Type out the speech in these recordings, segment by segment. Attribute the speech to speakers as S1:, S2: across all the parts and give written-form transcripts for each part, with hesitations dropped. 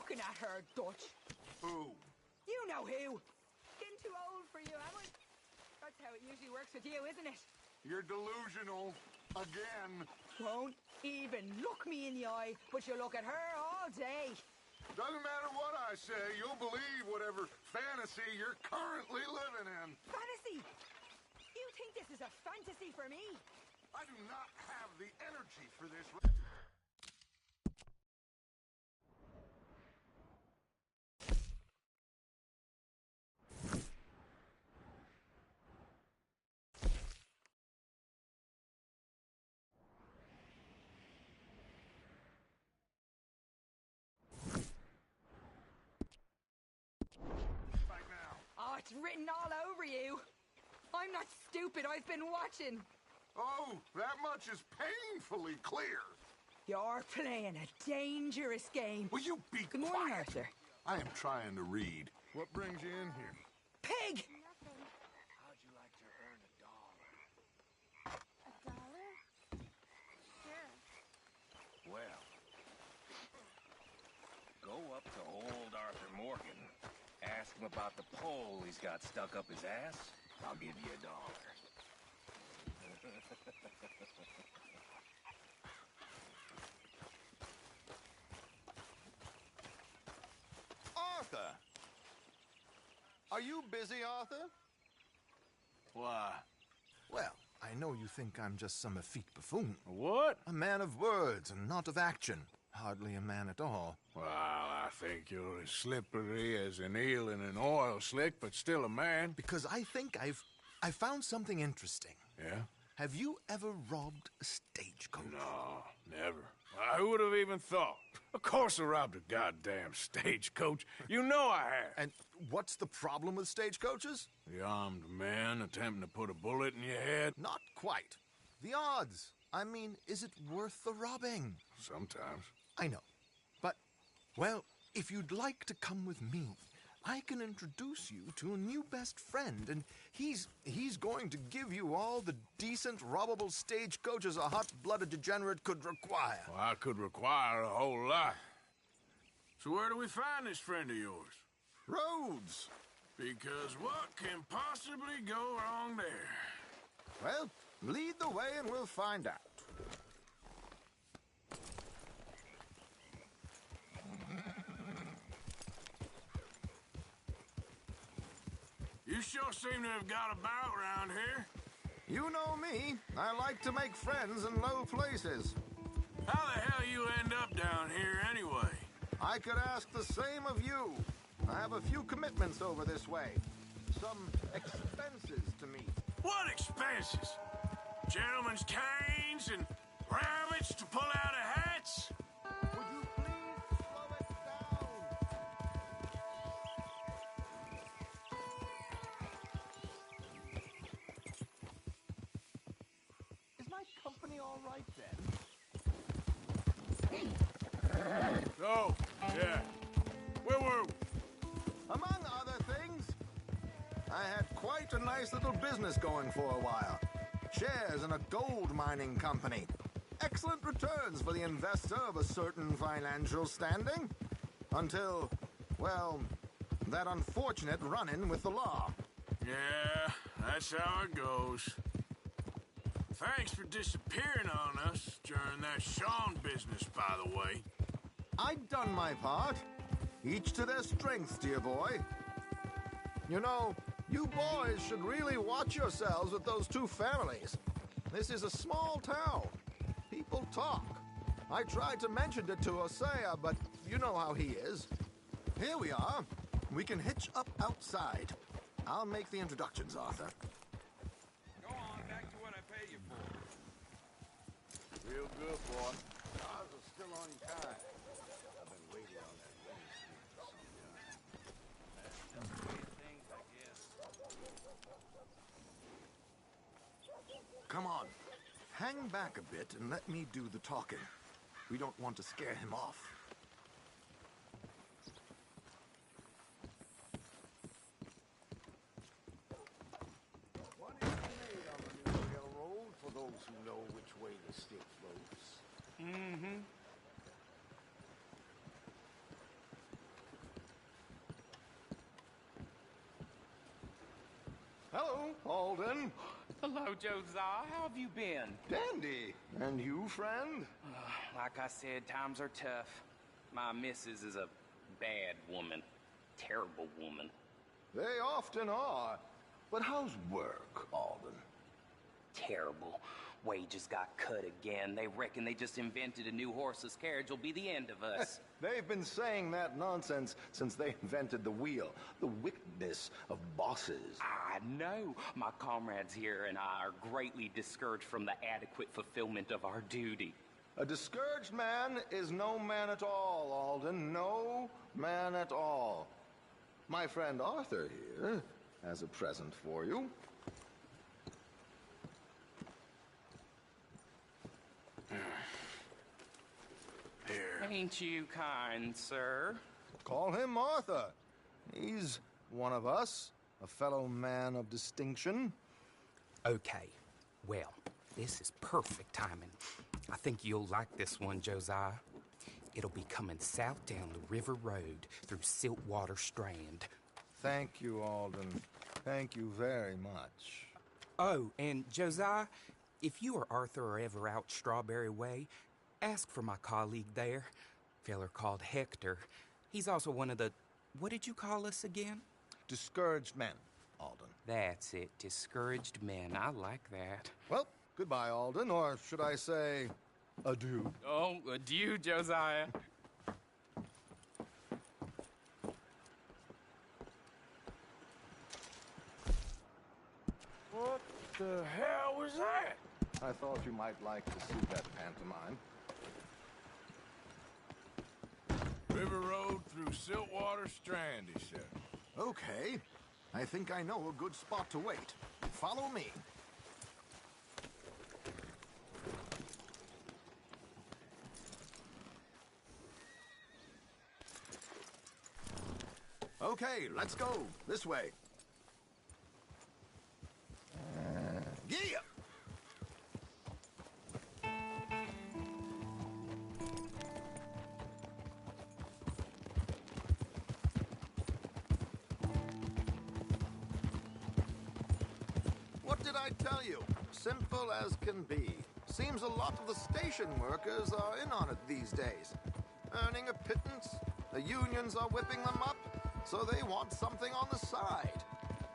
S1: looking at her, Dutch?
S2: Who?
S1: You know who. Getting too old for you, am I? That's how it usually works with you, isn't it?
S2: You're delusional. Again.
S1: Won't even look me in the eye, but you look at her all day.
S2: Doesn't matter what I say, you'll believe whatever fantasy you're currently living in.
S1: Fantasy? You think this is a fantasy for me?
S2: I do not have the energy for this.
S1: Oh, it's written all over you. I'm not stupid, I've been watching.
S2: Oh, that much is painfully clear.
S1: You're playing a dangerous game.
S2: Will you be
S1: Good morning,
S2: quiet?
S1: Arthur.
S2: I am trying to read. What brings you in here?
S1: Pig!
S3: How'd you like to earn $1?
S4: $1? Sure.
S3: Well, go up to old Arthur Morgan, ask him about the pole he's got stuck up his ass. I'll give you $1.
S5: Arthur! Are you busy, Arthur?
S2: Why?
S5: Well, I know you think I'm just some effete buffoon.
S2: What?
S5: A man of words and not of action. Hardly a man at all.
S6: Well, I think you're as slippery as an eel in an oil slick, but still a man.
S5: Because I think I found something interesting.
S6: Yeah?
S5: Have you ever robbed a stagecoach?
S6: No, never. Who would have even thought? Of course I robbed a goddamn stagecoach. You know I have.
S5: And what's the problem with stagecoaches?
S6: The armed man attempting to put a bullet in your head?
S5: Not quite. The odds. I mean, is it worth the robbing?
S6: Sometimes.
S5: I know. But, well, if you'd like to come with me, I can introduce you to a new best friend, and he's going to give you all the decent, robbable stagecoaches a hot-blooded degenerate could require.
S6: Well, I could require a whole lot. So where do we find this friend of yours?
S5: Roads.
S6: Because what can possibly go wrong there?
S5: Well, lead the way and we'll find out.
S6: You sure seem to have got about around here.
S5: You know me. I like to make friends in low places.
S6: How the hell you end up down here anyway?
S5: I could ask the same of you. I have a few commitments over this way. Some expenses to meet.
S6: What expenses? Gentlemen's canes and rabbits to pull out of hats?
S5: Would you please slow it down? Is my company all right then?
S6: Oh, yeah. Where were we?
S5: Among other things, I had quite a nice little business going for a while. Shares in a gold mining company. Excellent returns for the investor of a certain financial standing. Until, well, that unfortunate run-in with the law.
S6: Yeah, that's how it goes. Thanks for disappearing on us during that Sean business, by the way.
S5: I'd done my part. Each to their strengths, dear boy. You know, you boys should really watch yourselves with those two families. This is a small town. People talk. I tried to mention it to Hosea, but you know how he is. Here we are. We can hitch up outside. I'll make the introductions, Arthur.
S3: Go on, back to what I pay you for.
S6: Real good, boy.
S2: Ours are still on time. I've been waiting on that Wednesday for some time.
S3: Things, I guess.
S5: Come on. Hang back a bit and let me do the talking. We don't want to scare him off.
S2: One is made on the new railroad for those who know which way the stick floats.
S6: Mm-hmm.
S5: Alden.
S7: Hello, Josiah. How have you been?
S5: Dandy. And you, friend?
S7: Like I said, times are tough. My missus is a bad woman. Terrible woman.
S5: They often are. But how's work, Alden?
S7: Terrible. Wages got cut again. They reckon they just invented a new horseless carriage will be the end of us.
S5: They've been saying that nonsense since they invented the wheel. The wickedness of bosses.
S7: I know. My comrades here and I are greatly discouraged from the adequate fulfillment of our duty.
S5: A discouraged man is no man at all, Alden. No man at all. My friend Arthur here has a present for you.
S6: Here.
S7: Ain't you kind, sir?
S5: Call him Arthur. He's one of us, a fellow man of distinction.
S7: Okay. Well, this is perfect timing. I think you'll like this one, Josiah. It'll be coming south down the river road through Siltwater Strand.
S5: Thank you, Alden. Thank you very much.
S7: Oh, and Josiah, if you or Arthur are ever out Strawberry Way, ask for my colleague there, feller called Hector. He's also one of the... What did you call us again?
S5: Discouraged men, Alden.
S7: That's it, discouraged men. I like that.
S5: Well, goodbye, Alden, or should I say, adieu.
S7: Oh, adieu, Josiah.
S6: What the hell was that?
S5: I thought you might like to see that pantomime.
S6: River Road through Siltwater Strand, he said.
S5: Okay. I think I know a good spot to wait. Follow me. Okay, let's go. This way. Yeah! What did I tell you? Simple as can be. Seems a lot of the station workers are in on it these days. Earning a pittance, the unions are whipping them up, so they want something on the side.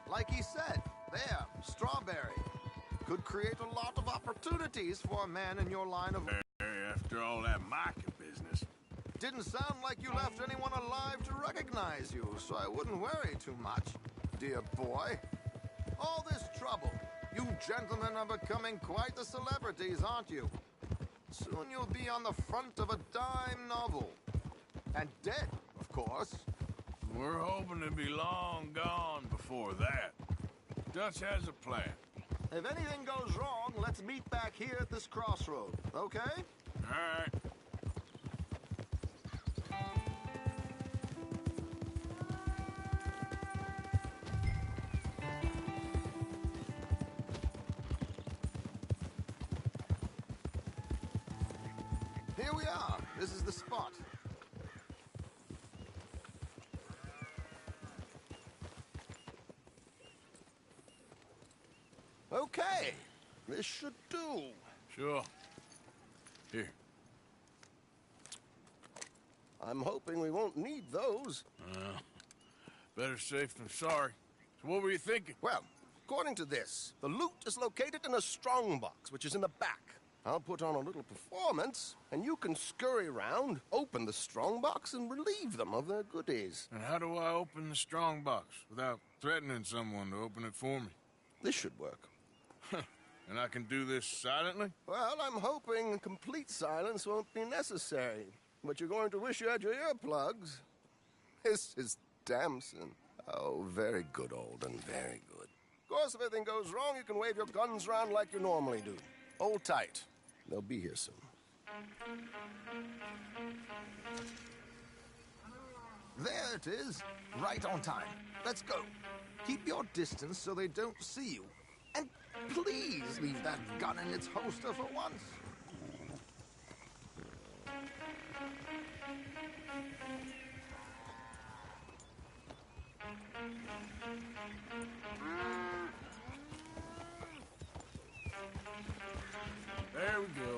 S5: Like he said, there, Strawberry. Could create a lot of opportunities for a man in your line of...
S6: After all that mocking business.
S5: Didn't sound like you left anyone alive to recognize you, so I wouldn't worry too much, dear boy. All this trouble. You gentlemen are becoming quite the celebrities, aren't you? Soon you'll be on the front of a dime novel. And dead, of course.
S6: We're hoping to be long gone before that. Dutch has a plan.
S5: If anything goes wrong, let's meet back here at this crossroad, okay?
S6: All right.
S5: Here we are. This is the spot. Okay. This should do.
S6: Sure. Here.
S8: I'm hoping we won't need those.
S6: Better safe than sorry. So what were you thinking?
S8: Well, according to this, the loot is located in a strongbox, which is in the back. I'll put on a little performance, and you can scurry around, open the strongbox, and relieve them of their goodies.
S6: And how do I open the strong box without threatening someone to open it for me?
S8: This should work.
S6: And I can do this silently?
S8: Well, I'm hoping complete silence won't be necessary. But you're going to wish you had your earplugs. This is Damson. Oh, very good, Alden, very good. Of course, if anything goes wrong, you can wave your guns around like you normally do. Hold tight. They'll be here soon.
S5: There it is. Right on time. Let's go. Keep your distance so they don't see you. And please leave that gun in its holster for once.
S6: There we go.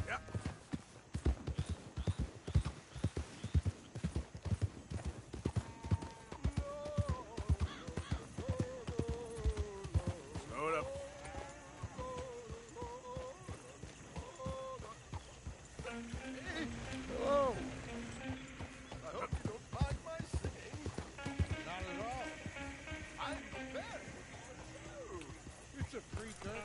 S6: Yep. Slow it up.
S8: Hello. I hope you don't mind my singing.
S2: Not at all.
S8: I'm prepared.
S2: It's a free country.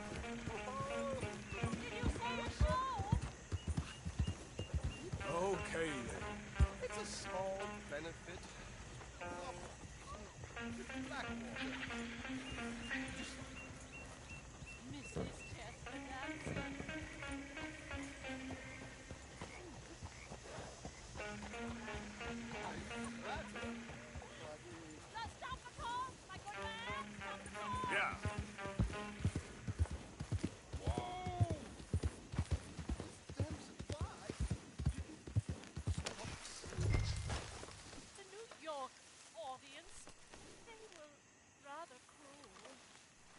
S6: Okay then.
S8: It's a small benefit. Blackwater.
S9: Mrs. Chester Danson. Let's stop the car, my good man. Stop the car.
S6: Yeah.
S9: The New York audience, they were rather cruel.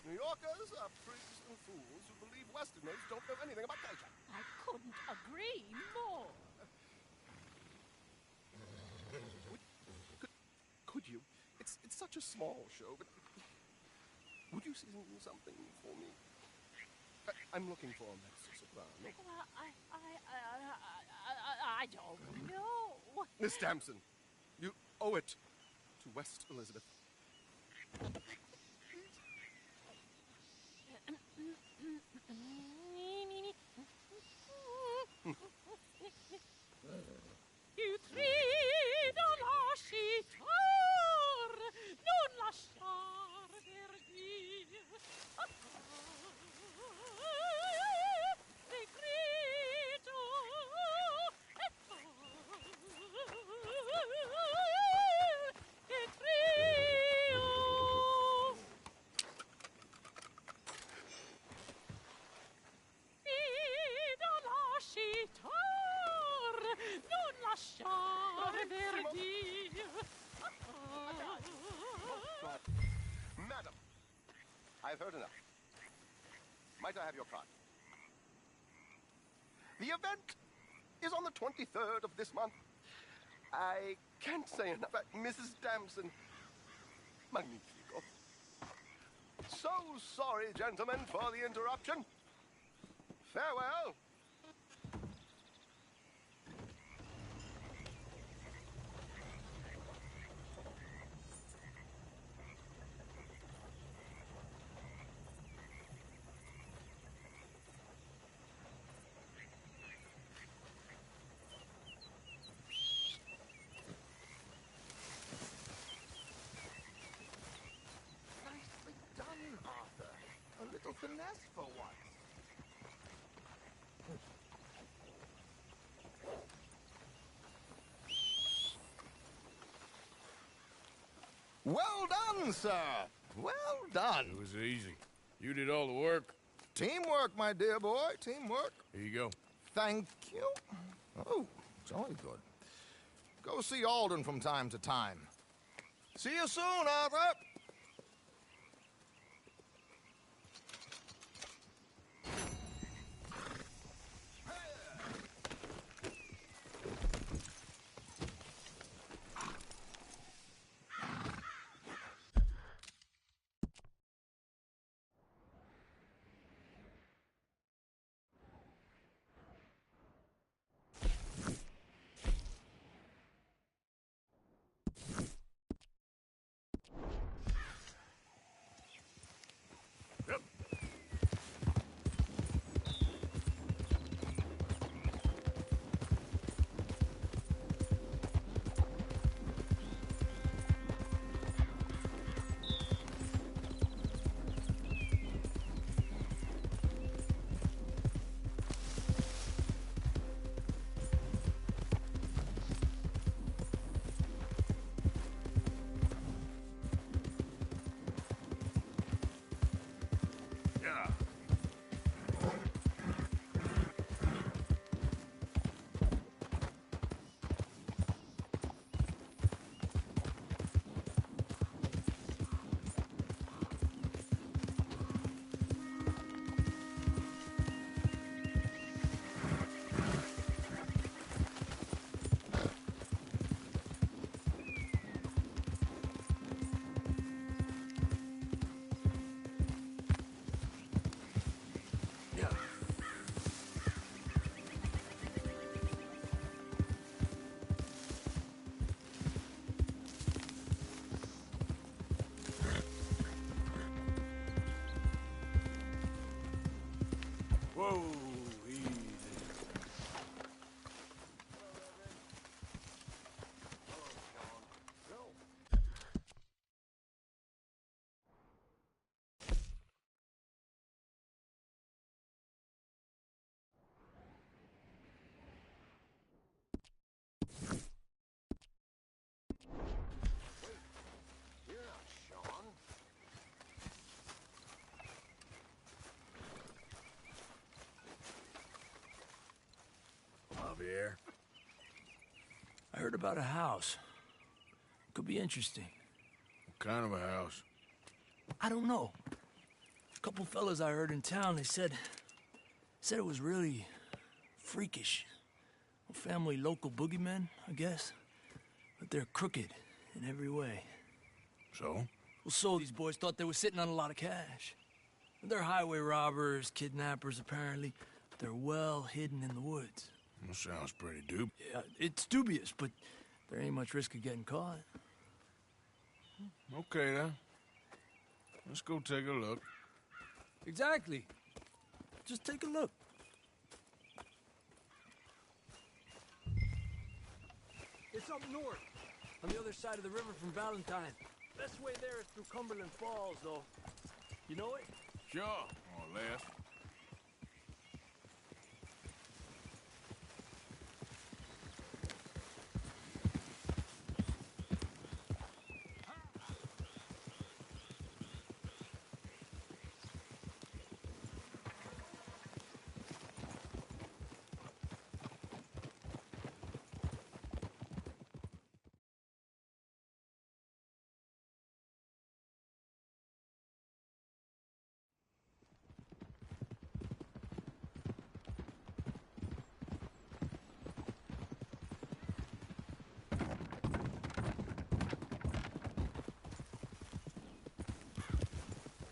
S8: New Yorkers are prigs and fools who believe Westerners don't know anything about culture.
S9: I couldn't agree more.
S8: Could you? It's such a small show, but would you sing something for me? I'm looking for a mezzo soprano.
S9: Well, I don't know.
S8: Miss Damson, you owe it to West Elizabeth.
S9: Il grido lascitor, non lasciar perdir. Il grido il trio. Grido lascitor, non lasciar perdir.
S8: Madam, I've heard enough. Might I have your card? The event is on the 23rd of this month. I can't say enough. Mrs. Damson, magnifico. So sorry, gentlemen, for the interruption. Farewell.
S5: Nicely done, Arthur. A little finesse for once. Well done, sir. Well done.
S6: It was easy. You did all the work.
S5: Teamwork, my dear boy. Teamwork.
S6: Here you go.
S5: Thank you. Oh, jolly good. Go see Alden from time to time. See you soon, Arthur.
S6: Whoa, easy.
S2: You're not Sean.
S6: Javier.
S10: I heard about a house. Could be interesting.
S6: What kind of a house?
S10: I don't know. A couple fellas I heard in town, they said it was really freakish. A family local boogeymen, I guess. But they're crooked in every way.
S6: So?
S10: Well, so these boys thought they were sitting on a lot of cash. They're highway robbers, kidnappers, apparently. But they're well hidden in the woods.
S6: That sounds pretty dubious.
S10: Yeah, it's dubious, but there ain't much risk of getting caught.
S6: Okay, then. Let's go take a look.
S10: Exactly. Just take a look. It's up north, on the other side of the river from Valentine. Best way there is through Cumberland Falls, though. You know it?
S6: Sure, more or less.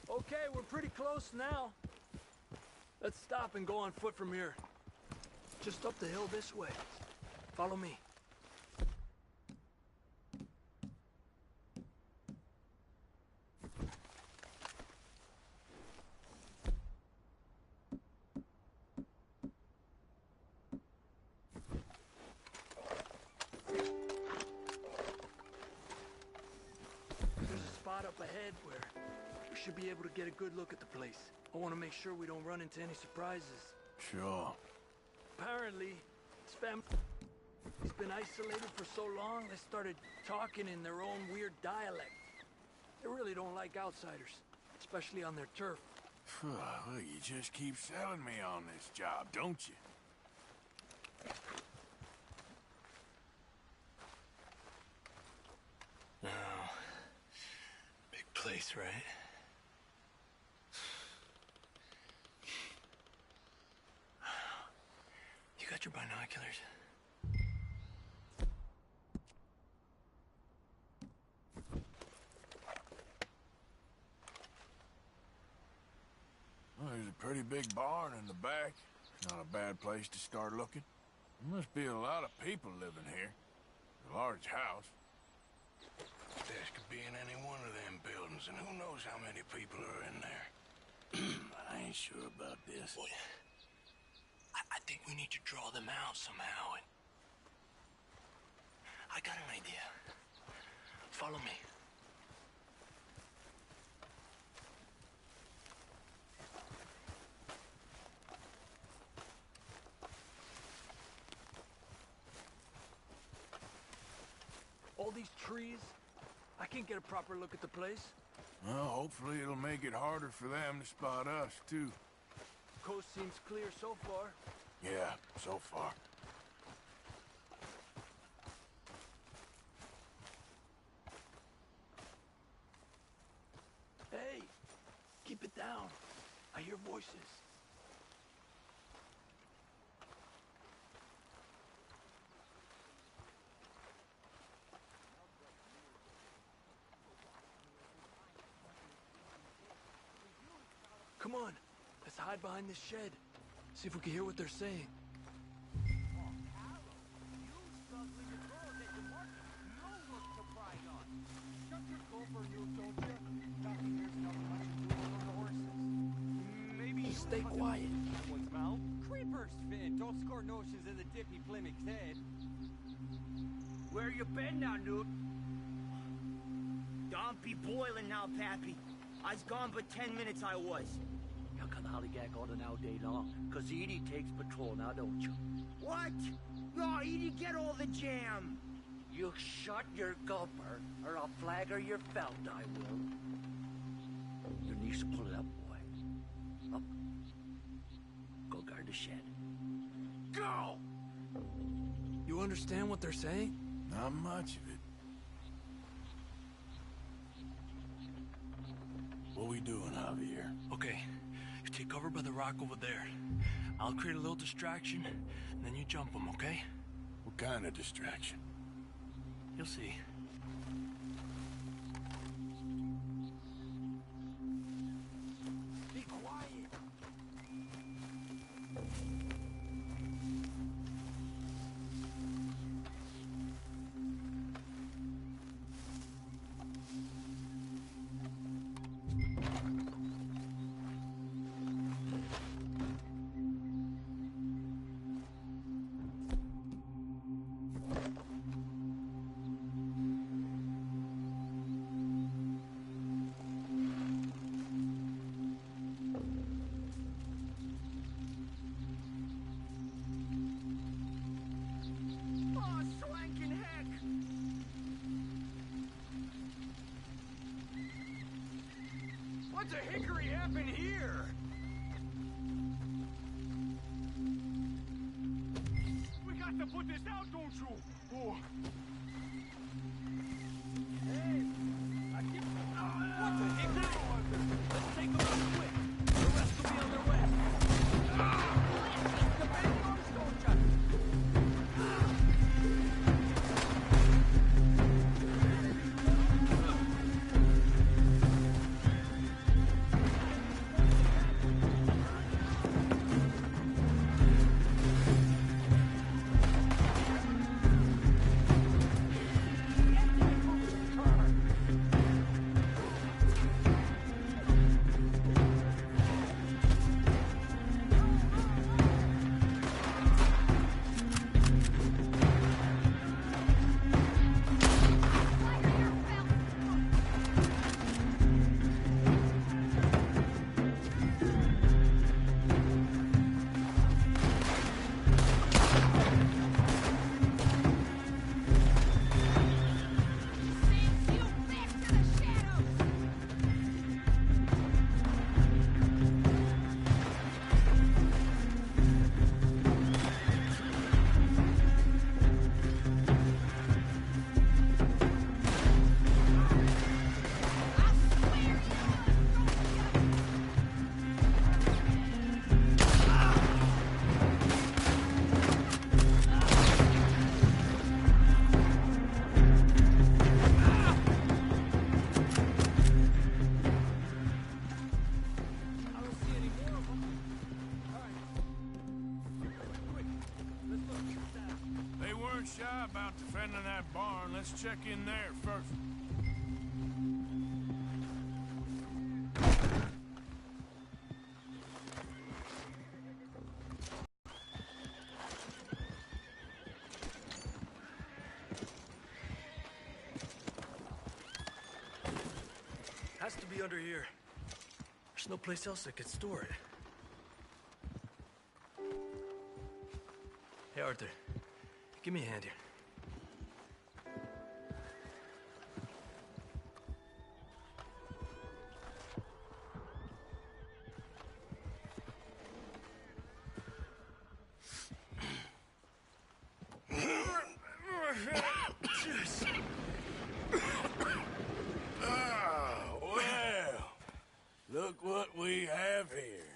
S10: Okay, we're pretty close now. Let's stop and go on foot from here. Just up the hill this way. Follow me. There's a spot up ahead where we should be able to get a good look at the place. I want to make sure we don't run into any surprises.
S6: Sure.
S10: Apparently, his family has been isolated for so long, they started talking in their own weird dialect. They really don't like outsiders, especially on their turf.
S6: Well, you just keep selling me on this job, don't you?
S10: Oh, big place, right? You got your binoculars?
S6: Well, there's a pretty big barn in the back. Not a bad place to start looking. There must be a lot of people living here. A large house.
S2: This could be in any one of them buildings, and who knows how many people are in there.
S6: I ain't sure about this.
S10: Boy, I think we need to draw them out somehow. And I got an idea. Follow me. All these trees, I can't get a proper look at the place.
S6: Well, hopefully it'll make it harder for them to spot us, too.
S10: Coast seems clear so far.
S6: Yeah, so far.
S10: Hey, keep it down. I hear voices. Come on, let's hide behind this shed. See if we can hear what they're saying. stay quiet.
S11: What's mouth? Creepers, Finn. Don't score notions in the dippy Plymouth head.
S12: Where you been now, Newt? Don't be boiling now, Pappy. I's gone but 10 minutes I was.
S13: You can hollygag all the all day long, 'cause Edie takes patrol now, don't you?
S12: What? No, Edie, get all the jam.
S13: You shut your gulper, or I'll flagger your felt, I will. Your niece will pull it up, boy. Up. Go guard the shed.
S6: Go!
S10: You understand what they're saying?
S6: Not much of it. What we doing, Javier?
S10: Okay, you take cover by the rock over there. I'll create a little distraction, and then you jump them, okay?
S6: What kind of distraction?
S10: You'll see.
S12: Be quiet. Oh, swanking heck!
S11: What the hickory happened here? We got to put this out, don't you? Oh. Hey! What the hickory? Let's take them out quick. The rest will be on their way. The big arms don't touch.
S6: Shy about defending that barn. Let's check in there first.
S10: Has to be under here. There's no place else that could store it. Hey, Arthur. Give me a hand here.
S6: Well, look what we have here.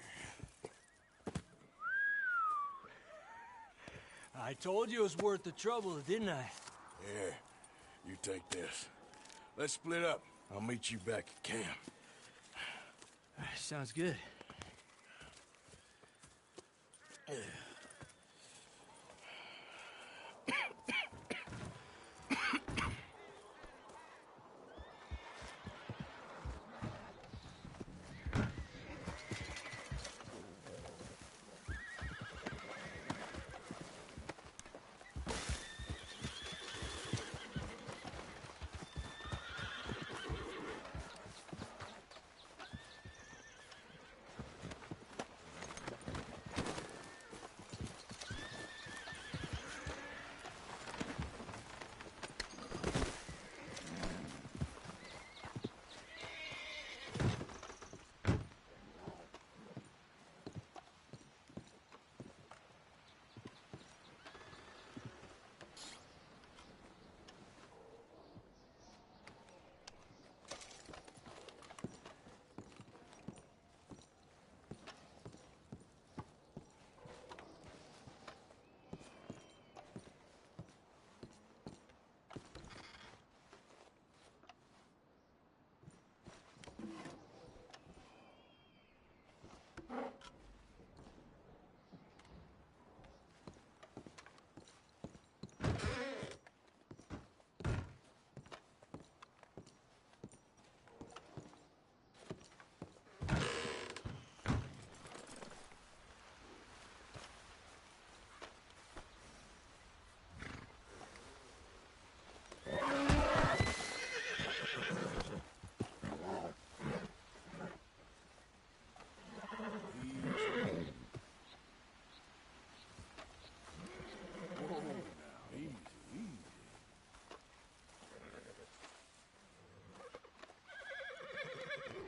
S10: I told you it was worth the trouble, didn't I?
S6: Here, you take this. Let's split up. I'll meet you back at camp.
S10: Sounds good.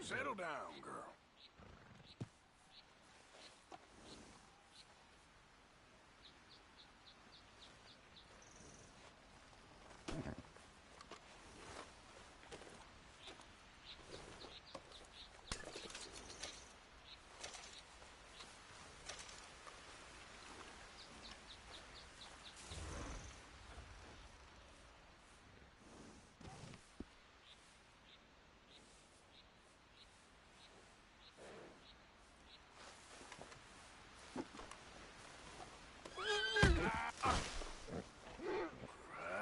S6: Settle down, girl.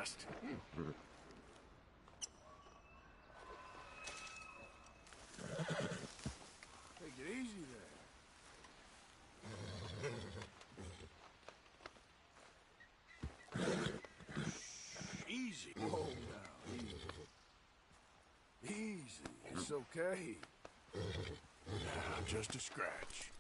S6: Christ. Take it easy there. Easy. Whoa, now, easy. Easy. It's okay. Now, just a scratch.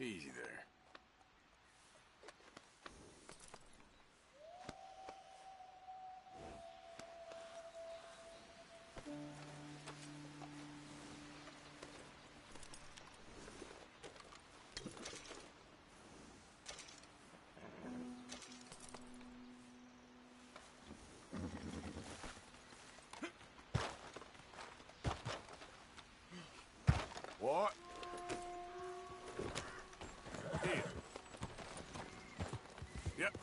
S6: Easy there. What? Here. Yep.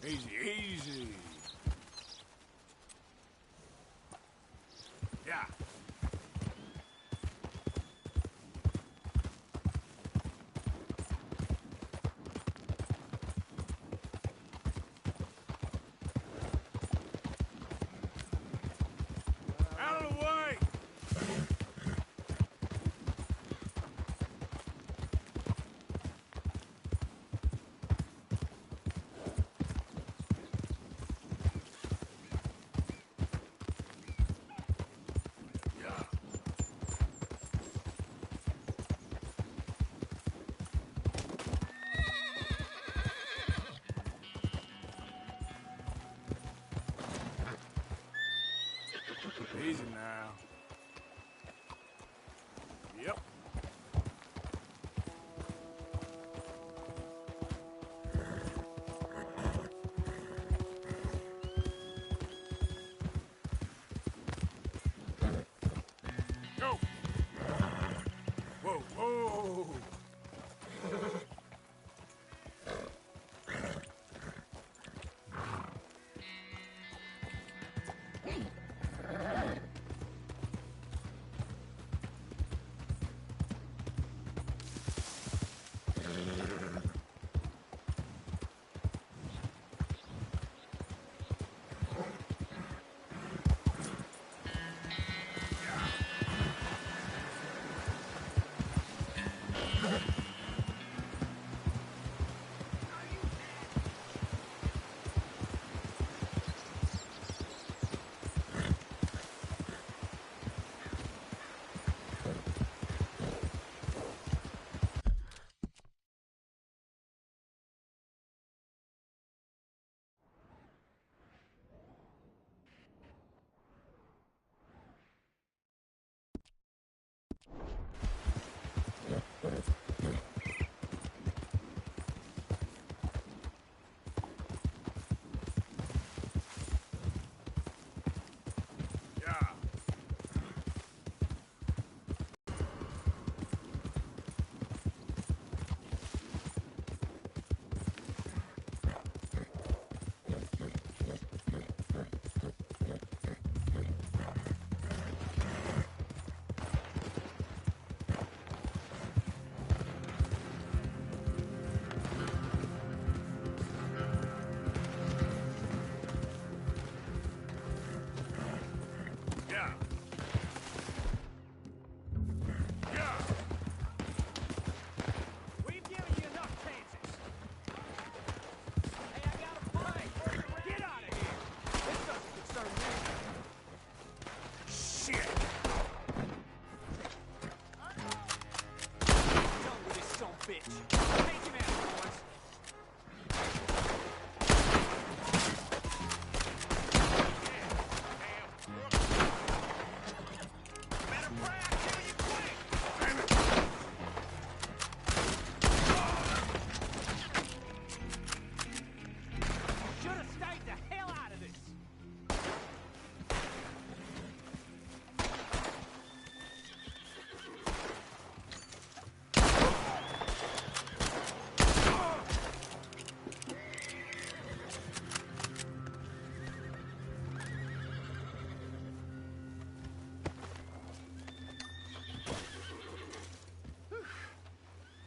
S6: Easy, easy. Yeah. Out of the way! Easy now. Yep. Go. Whoa, whoa.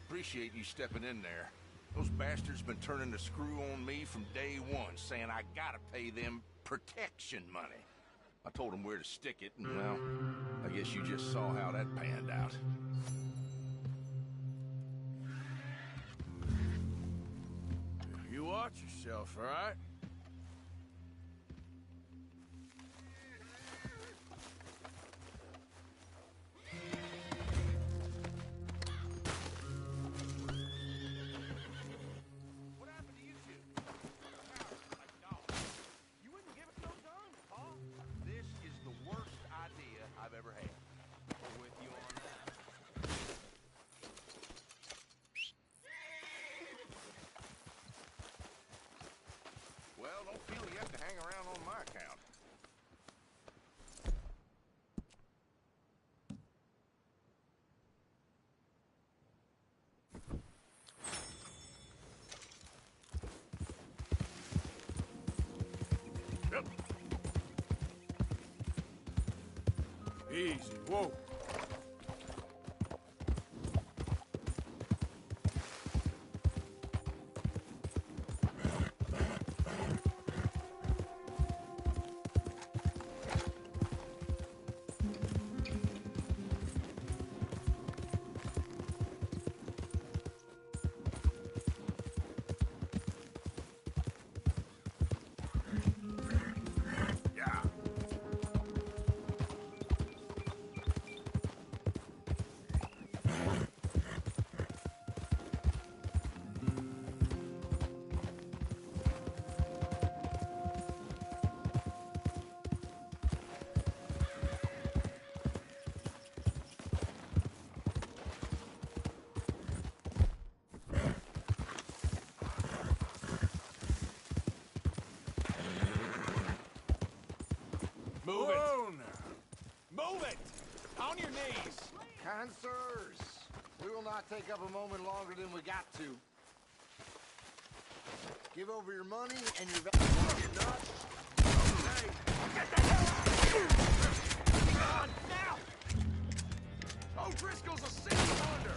S2: Appreciate you stepping in there. Those bastards been turning the screw on me from day one, saying I gotta pay them protection money. I told them where to stick it, and well, I guess you just saw how that panned out.
S6: You watch yourself, all right?
S2: Well, don't feel you have to hang around on my account.
S6: Yep. Easy, whoa.
S3: Move it! Move it! On your knees!
S2: Kind sirs, we will not take up a moment longer than we got to. Give over your money and your you're nuts. Okay. Get the hell out of here! Be gone now! O'Driscoll's a single wonder!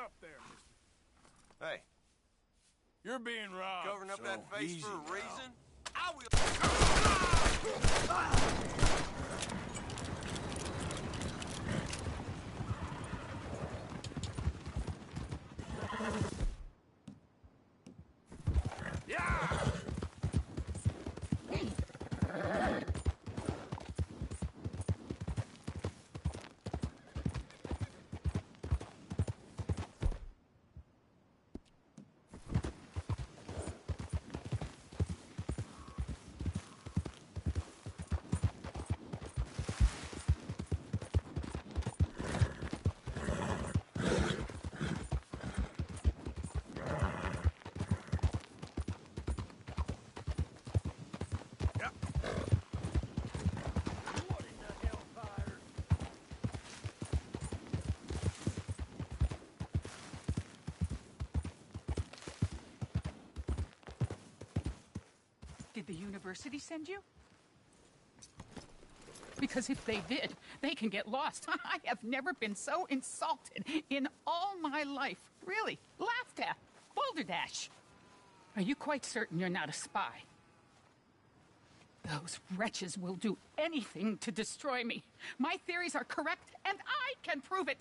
S6: up there, mister.
S2: Hey,
S6: You're being robbed.
S2: covering up
S6: so
S2: that face
S6: easy
S2: for a
S6: now.
S2: reason? I will.
S14: Did the university send you? Because if they did, they can get lost. I have never been so insulted in all my life. Really, laughed at. Balderdash. Are you quite certain you're not a spy? Those wretches will do anything to destroy me. My theories are correct, and I can prove it.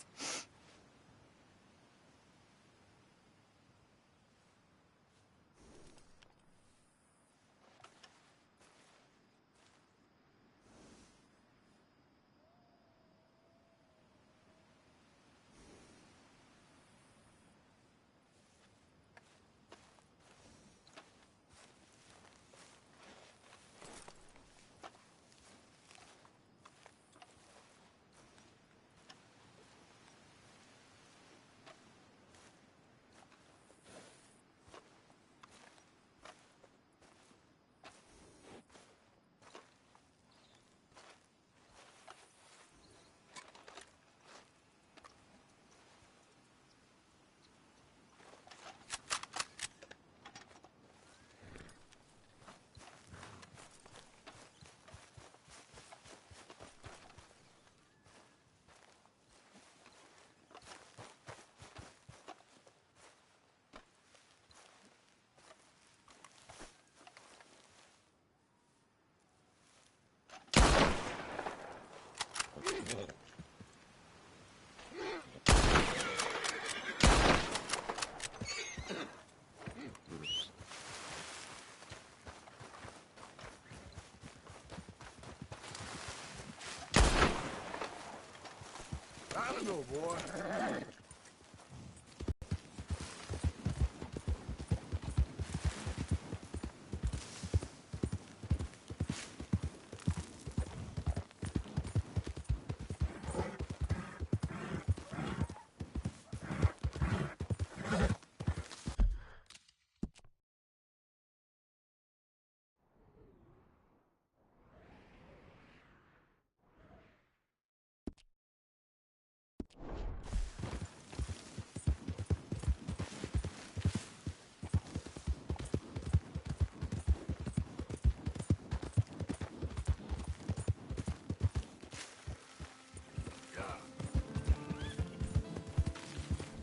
S6: I don't know, boy.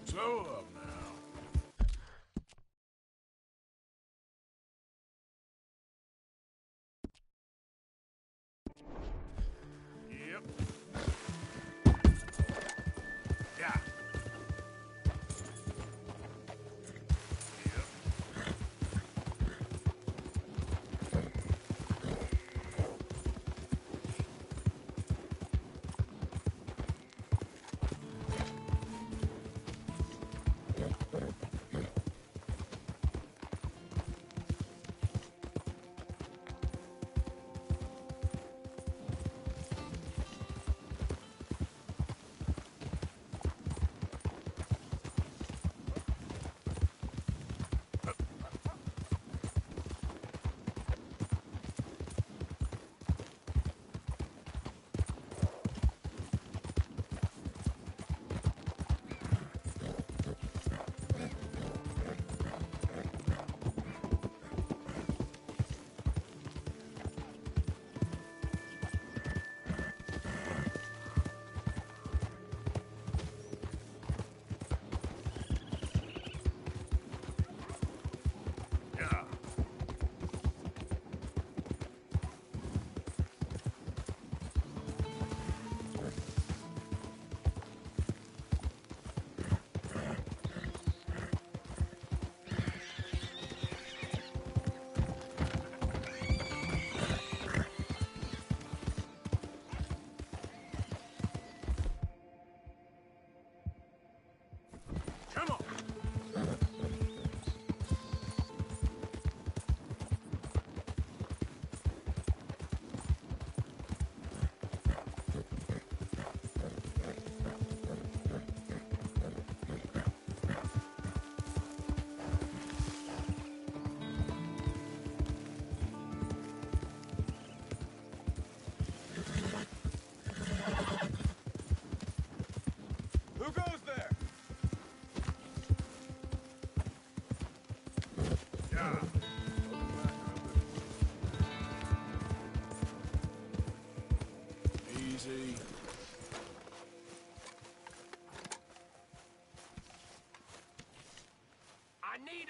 S6: Slow up now. Yep. Yeah.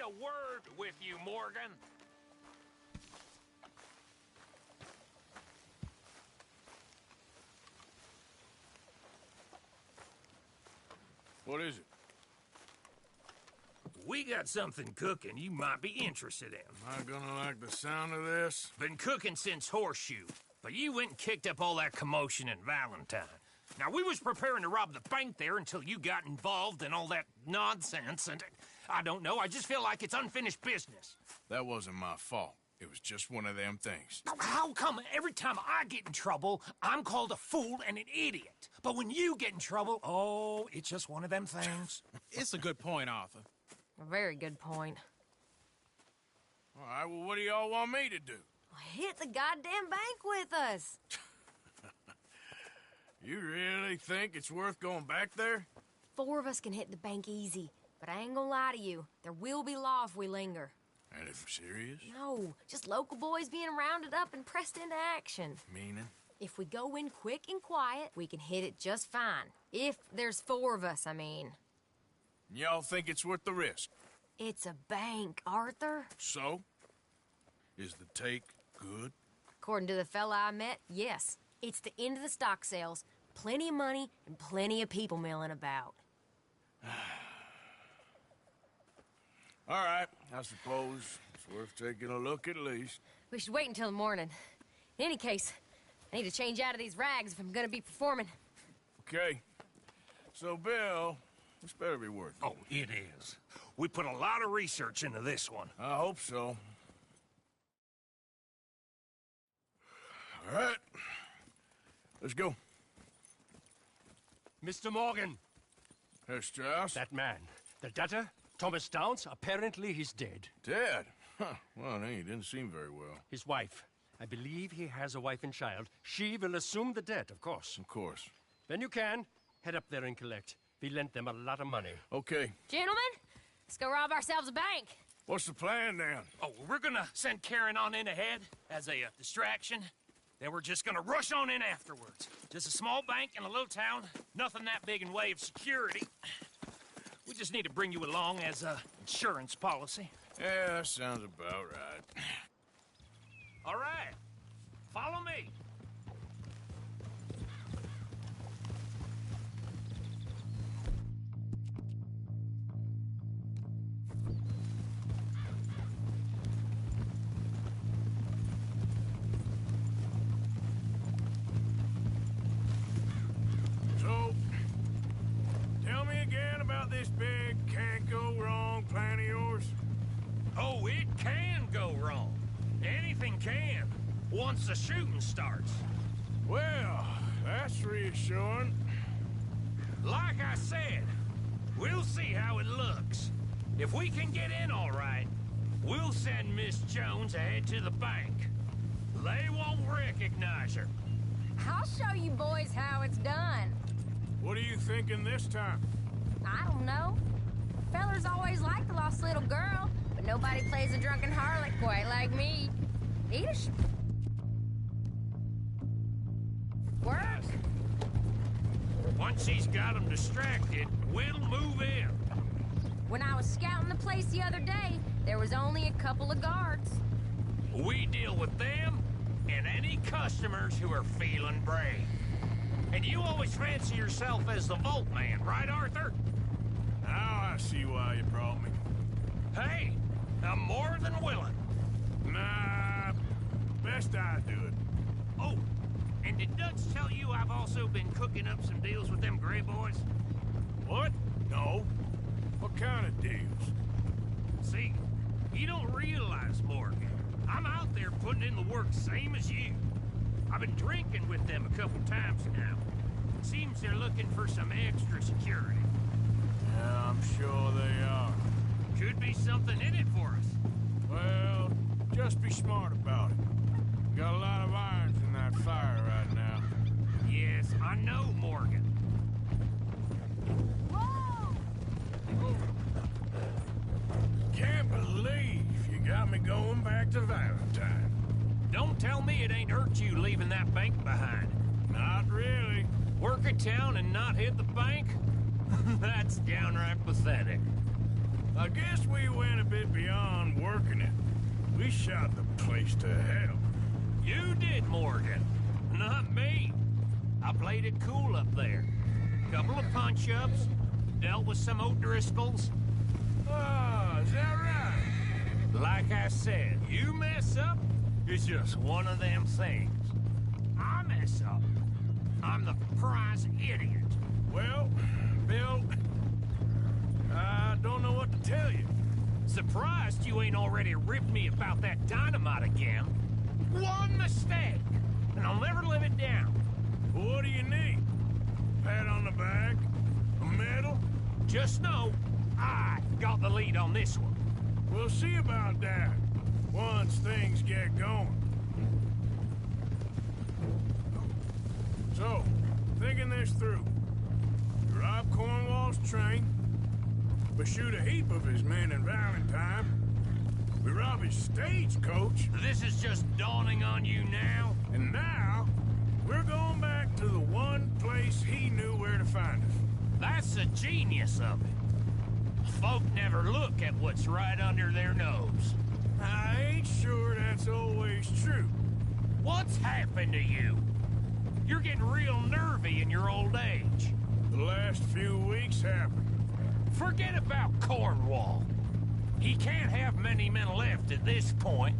S15: a word with you, Morgan.
S6: What is it?
S15: We got something cooking you might be interested in.
S6: Am I gonna like the sound of this?
S15: Been cooking since Horseshoe, but you went and kicked up all that commotion in Valentine. Now, we was preparing to rob the bank there until you got involved in all that nonsense, and I don't know, I just feel like it's unfinished business.
S6: That wasn't my fault. It was just one of them things.
S15: How come every time I get in trouble, I'm called a fool and an idiot? But when you get in trouble, oh, it's just one of them things.
S16: It's a good point, Arthur.
S17: A very good point.
S6: All right, well, what do y'all want me to do?
S17: Hit the goddamn bank with us.
S6: You really think it's worth going back there?
S17: 4 of us can hit the bank easy, but I ain't gonna lie to you. There will be law if we linger.
S6: And if we're serious?
S17: No, just local boys being rounded up and pressed into action.
S6: Meaning?
S17: If we go in quick and quiet, we can hit it just fine. If there's 4 of us, I mean.
S6: Y'all think it's worth the risk?
S17: It's a bank, Arthur.
S6: So? Is the take good?
S17: According to the fella I met, yes. It's the end of the stock sales. Plenty of money and plenty of people milling about.
S6: All right, I suppose it's worth taking a look at least.
S17: We should wait until the morning. In any case, I need to change out of these rags if I'm gonna be performing.
S6: Okay. So, Bill, this better be worth it.
S15: Oh, it is. We put a lot of research into this one.
S6: I hope so. All right. Let's go.
S18: Mr. Morgan.
S6: Herr Strauss?
S18: That man. The debtor, Thomas Downs, apparently he's dead.
S6: Dead? Huh. Well, he didn't seem very well.
S18: His wife. I believe he has a wife and child. She will assume the debt, of course.
S6: Of course.
S18: When you can, head up there and collect. We lent them a lot of money.
S6: Okay.
S17: Gentlemen, let's go rob ourselves a bank.
S6: What's the plan, then?
S15: Oh, we're gonna send Karen on in ahead as a distraction. Then we're just gonna rush on in afterwards. Just a small bank in a little town. Nothing that big in way of security. We just need to bring you along as a insurance policy.
S6: Yeah, that sounds about right.
S15: All right. Follow me.
S6: So, tell me again about this big can't-go-wrong plan of yours.
S15: Oh, it can go wrong. Anything can, once the shooting starts.
S6: Well, that's reassuring.
S15: Like I said, we'll see how it looks. If we can get in all right, we'll send Miss Jones ahead to the bank. They won't recognize her.
S17: I'll show you boys how it's done.
S6: What are you thinking this time?
S17: I don't know. Fellers always like the lost little girl, but nobody plays a drunken harlot quite like me. Eat Work.
S15: Once he's got them distracted, we'll move in.
S17: When I was scouting the place the other day, there was only a couple of guards.
S15: We deal with them and any customers who are feeling brave. And you always fancy yourself as the Vault Man, right, Arthur?
S6: Now I see why you brought me.
S15: Hey, I'm more than willing.
S6: Nah, best I do it.
S15: Oh, and did Dutch tell you I've also been cooking up some deals with them Gray Boys?
S6: What? No. What kind of deals?
S15: See, you don't realize, Morgan. I'm out there putting in the work same as you. I've been drinking with them a couple times now. Seems they're looking for some extra security.
S6: Yeah, I'm sure they are.
S15: Could be something in it for us.
S6: Well, just be smart about it. Got a lot of irons in that fire right now.
S15: Yes, I know, Morgan.
S17: Whoa!
S6: Can't believe you got me going back to Valentine.
S15: Don't tell me it ain't hurt you leaving that bank behind.
S6: Not really.
S15: Work a town and not hit the bank? That's downright pathetic.
S6: I guess we went a bit beyond working it. We shot the place to hell.
S15: You did, Morgan. Not me. I played it cool up there. Couple of punch-ups, dealt with some O'Driscolls.
S6: Ah, is that right?
S15: Like I said, you mess up, it's just one of them things. I mess up, I'm the prize idiot.
S6: Well, Bill, I don't know what to tell you.
S15: Surprised you ain't already ripped me about that dynamite again. One mistake, and I'll never live it down.
S6: What do you need? Pat on the back? A medal?
S15: Just know, I got the lead on this one.
S6: We'll see about that, once things get going. So, thinking this through. We rob Cornwall's train. We shoot a heap of his men in Valentine. We rob his stagecoach.
S15: This is just dawning on you now?
S6: And now, we're going back to the one place he knew where to find us.
S15: That's the genius of it. Folk never look at what's right under their nose.
S6: I ain't sure that's always true.
S15: What's happened to you? You're getting real nervy in your old age.
S6: The last few weeks happened.
S15: Forget about Cornwall. He can't have many men left at this point.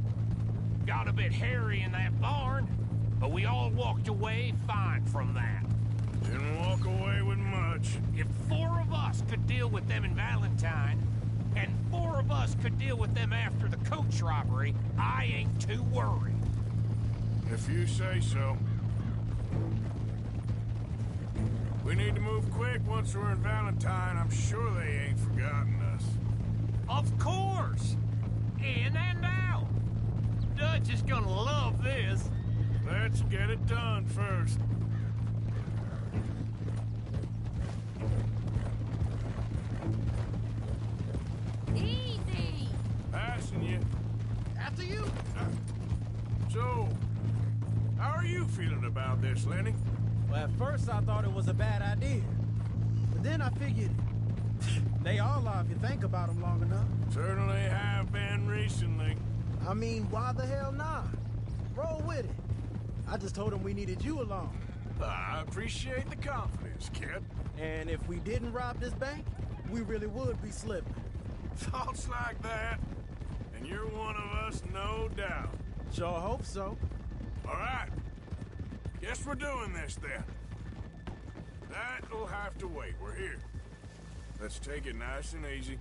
S15: Got a bit hairy in that barn, but we all walked away fine from that.
S6: Didn't walk away with much.
S15: If 4 of us could deal with them in Valentine, and 4 of us could deal with them after the coach robbery, I ain't too worried.
S6: If you say so. We need to move quick once we're in Valentine. I'm sure they ain't forgotten us.
S15: Of course! In and out! Dutch is gonna love this.
S6: Let's get it done first.
S17: Easy!
S6: Passing you.
S11: After you.
S6: So, how are you feeling about this, Lenny?
S11: Well, at first I thought it was a bad idea. But then I figured they all are if you think about them long enough.
S6: Certainly have been recently.
S11: I mean, why the hell not? Roll with it. I just told them we needed you along.
S6: I appreciate the confidence, kid.
S11: And if we didn't rob this bank, we really would be slipping.
S6: Thoughts like that, and you're one of us, no doubt.
S11: Sure hope so.
S6: All right. Guess we're doing this, then. That'll have to wait. We're here. Let's take it nice and easy.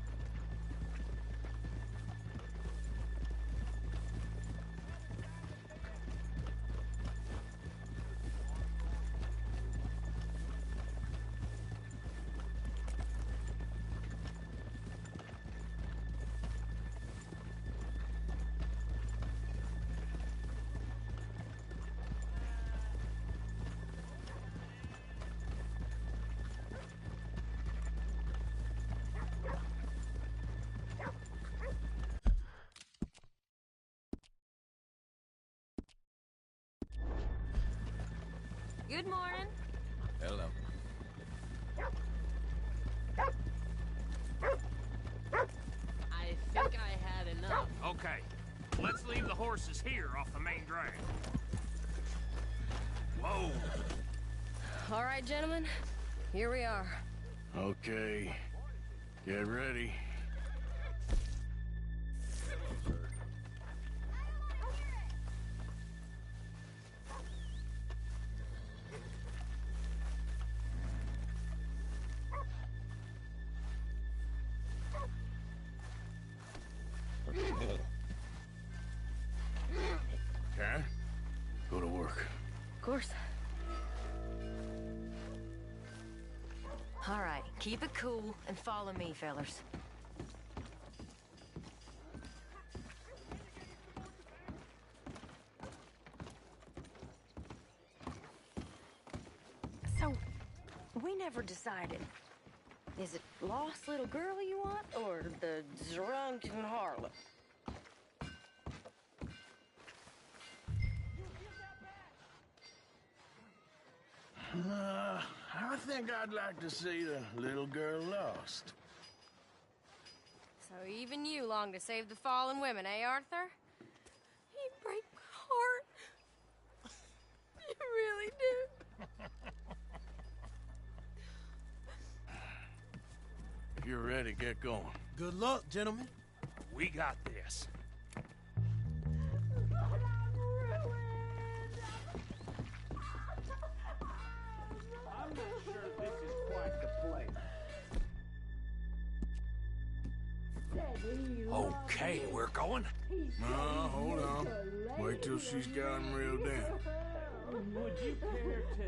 S17: Good morning.
S3: Hello.
S16: I think I had enough.
S15: Okay, let's leave the horses here off the main drag. Whoa!
S17: All right, gentlemen. Here we are.
S6: Okay. Get ready. Okay. Go to work.
S17: Of course. All right, keep it cool and follow me, fellers. So, we never decided. Is it lost little girl you want, or the drunken harlot?
S6: I think I'd like to see the little girl lost.
S17: So, Oh, even you long to save the fallen women, eh, Arthur? You break my heart. You really do.
S6: If you're ready, get going.
S11: Good luck, gentlemen.
S15: We got this.
S11: I'm not sure this is quite the place.
S15: Okay, we're going.
S6: No, hold on. Wait till she's got him reeled in.
S11: Would you care to...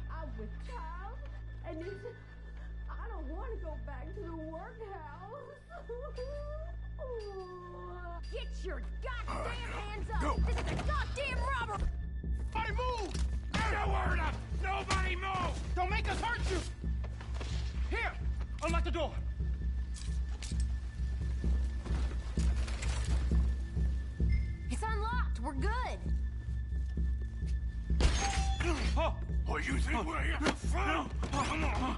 S19: I'm with child, and I don't want to go back to the workhouse.
S17: Get your goddamn hands up! Go. This is a goddamn robbery!
S15: Nobody move! No word up! Nobody move!
S11: Don't make us hurt you! Here! Unlock the door!
S17: It's unlocked! We're good!
S6: Oh, you think we're here for fun? Come on!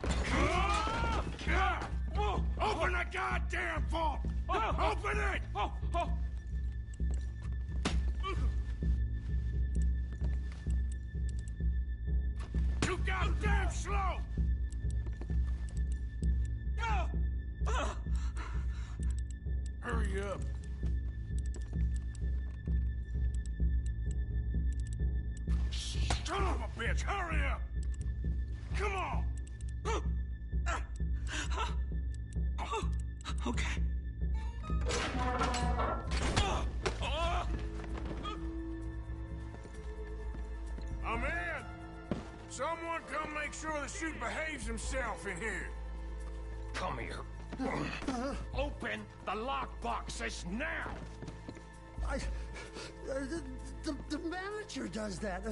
S6: Open the goddamn vault! Open it! You goddamn slow! Hurry up. Son of a bitch, hurry up! Come on!
S11: Okay.
S6: I'm in! Someone come make sure the chute behaves himself in here.
S15: Come here. Open the lockboxes now!
S11: The manager does that.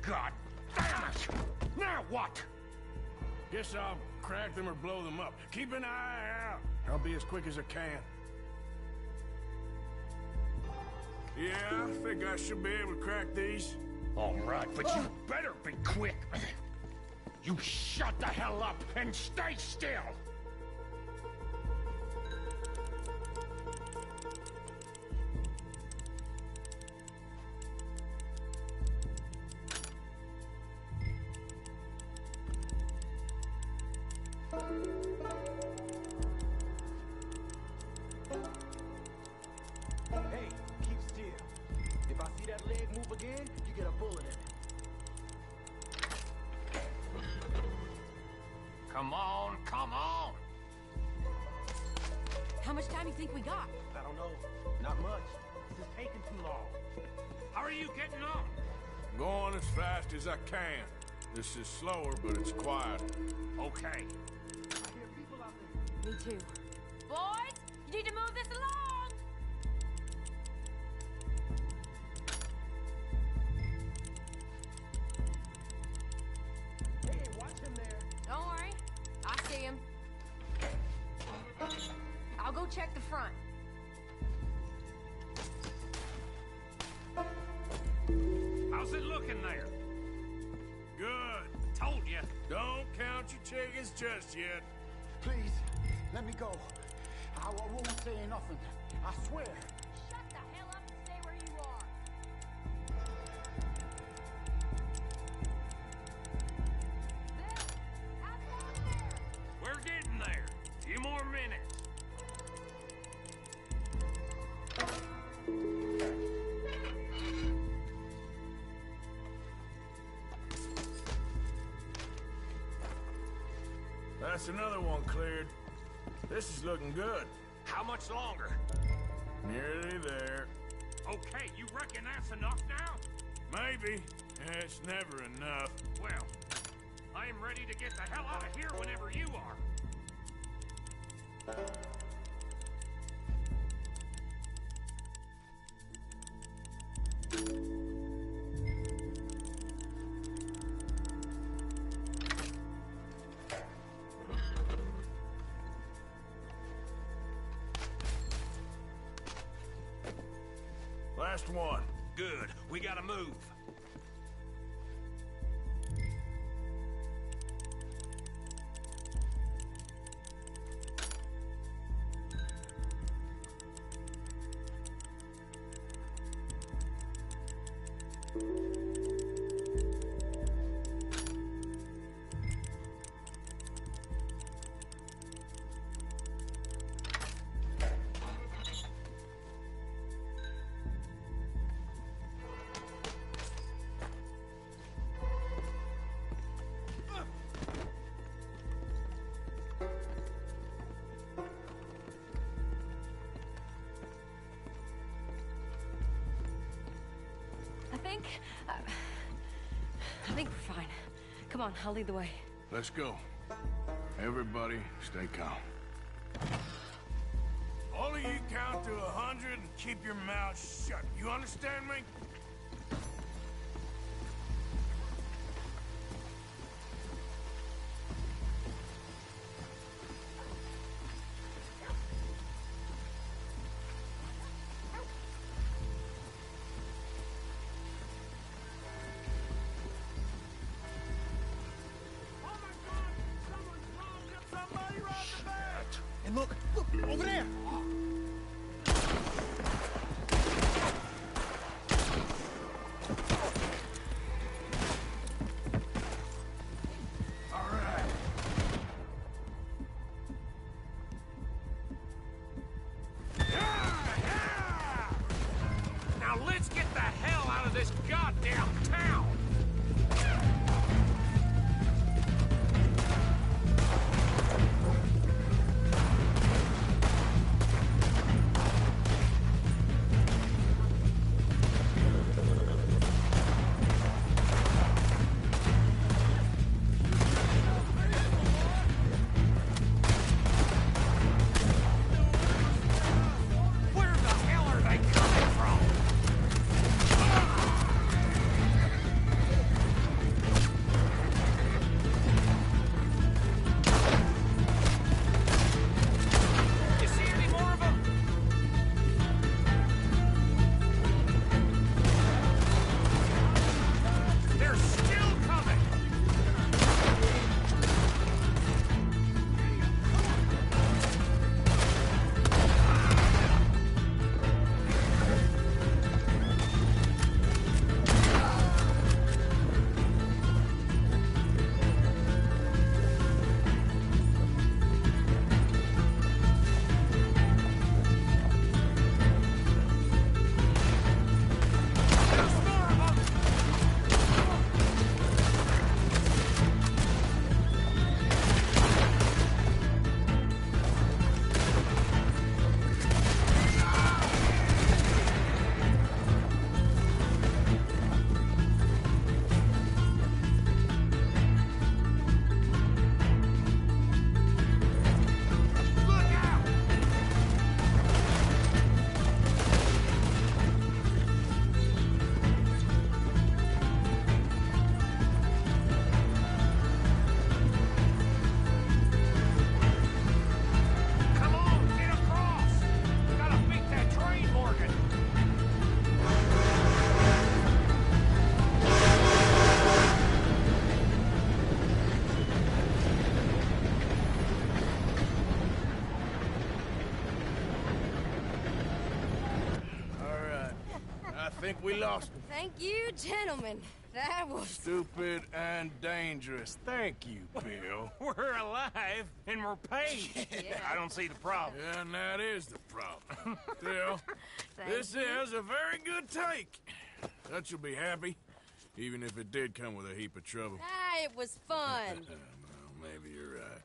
S15: God damn it! Now what?
S6: Guess I'll crack them or blow them up. Keep an eye out. I'll be as quick as I can. Yeah, I think I should be able to crack these.
S15: All right, but you better be quick. You shut the hell up and stay still!
S11: Hey, keep still. If I see that leg move again, you get a bullet in it.
S15: Come on, come on!
S17: How much time do you think we got?
S11: I don't know. Not much. This is taking too long.
S15: How are you getting on?
S6: Going as fast as I can. This is slower, but it's quieter.
S15: Okay.
S11: I hear people out there.
S17: Me too. Boys, you need to move this along!
S11: Hey, watch him there.
S17: Don't worry. I see him. I'll go check the front.
S15: How's it looking there?
S6: Good.
S15: Told you.
S6: Don't count your chickens just yet.
S11: Please, let me go. I won't say nothing. I swear.
S17: Shut the hell up and stay where you are.
S15: We're getting there. Few more minutes.
S6: That's another one cleared. This is looking good.
S15: How much longer?
S6: Nearly there.
S15: Okay, you reckon that's enough now?
S6: Maybe. It's never enough.
S15: Well, I am ready to get the hell out of here whenever you are.
S6: Last one.
S15: Good. We gotta move.
S17: think we're fine. Come on, I'll lead the way.
S6: Let's go. Everybody, stay calm. All of you count to 100 and keep your mouth shut. You understand me?
S11: And look, over there!
S15: Now let's get the hell out of this goddamn town!
S6: We lost him.
S17: Thank you, gentlemen. That was...
S6: Stupid and dangerous. Thank you, Bill.
S15: We're alive, and we're paid.
S17: Yeah.
S15: I don't see the problem.
S6: Yeah, and that is the problem. Still, this is a very good take. That you'll be happy, even if it did come with a heap of trouble.
S17: Ah, it was fun.
S6: Well, maybe you're right.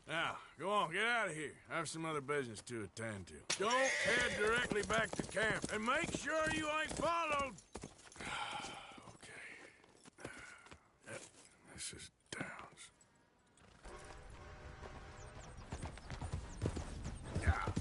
S6: Now, go on, get out of here. I have some other business to attend to. Don't head directly back to camp, and make sure you ain't followed. Okay. Yep, this is Downs. Yeah.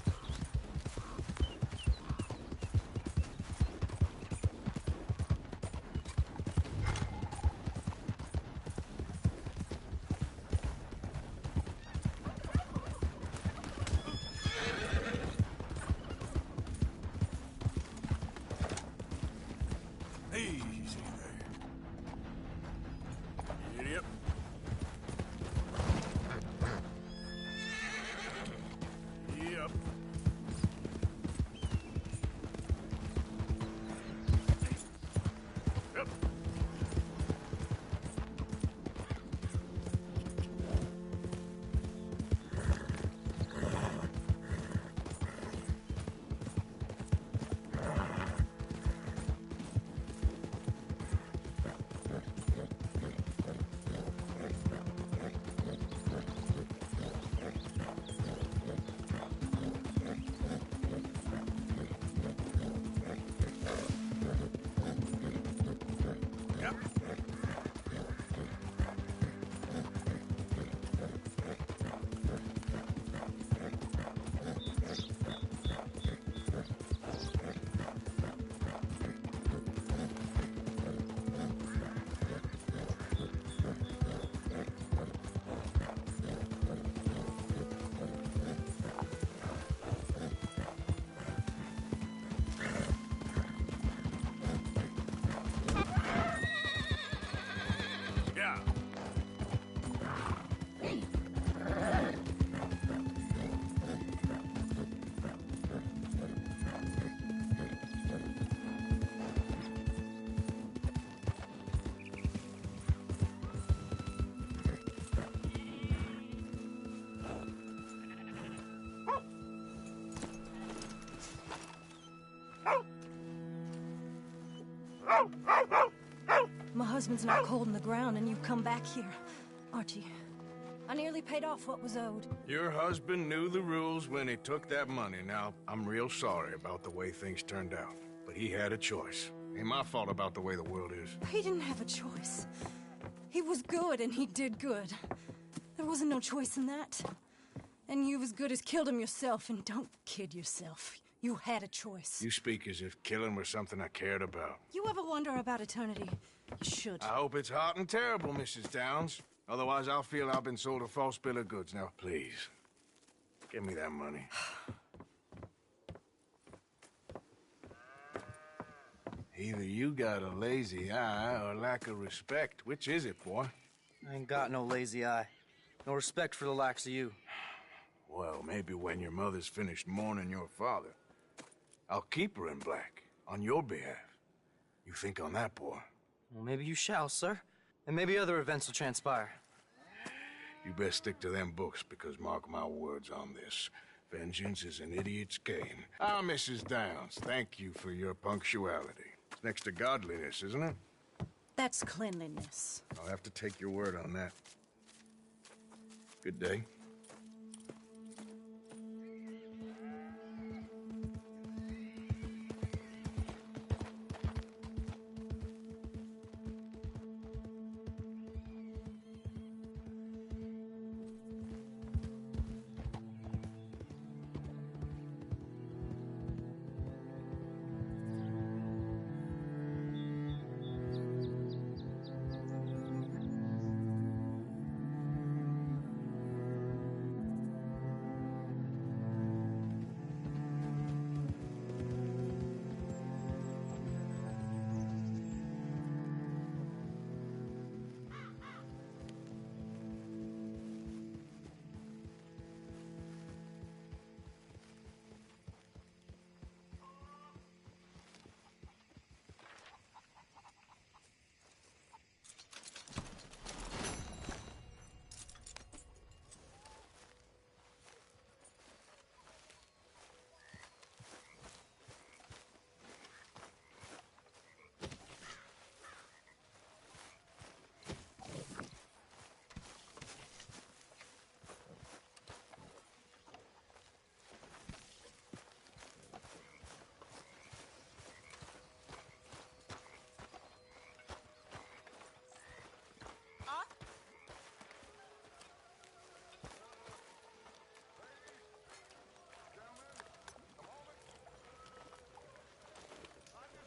S19: My husband's not cold in the ground, and you come back here. Archie, I nearly paid off what was owed.
S6: Your husband knew the rules when he took that money. Now, I'm real sorry about the way things turned out. But he had a choice. Ain't my fault about the way the world is.
S19: He didn't have a choice. He was good, and he did good. There wasn't no choice in that. And you as good as killed him yourself, and don't kid yourself. You had a choice.
S6: You speak as if killing was something I cared about.
S19: You ever wonder about eternity? You should.
S6: I hope it's hot and terrible, Mrs. Downs. Otherwise, I'll feel I've been sold a false bill of goods. Now, please, give me that money. Either you got a lazy eye or lack of respect. Which is it, boy?
S20: I ain't got no lazy eye. No respect for the likes of you.
S6: Well, maybe when your mother's finished mourning your father, I'll keep her in black, on your behalf. You think on that, boy?
S20: Well, maybe you shall, sir. And maybe other events will transpire.
S6: You best stick to them books, because mark my words on this. Vengeance is an idiot's game. Ah, Mrs. Downs, thank you for your punctuality. It's next to godliness, isn't it?
S19: That's cleanliness.
S6: I'll have to take your word on that. Good day.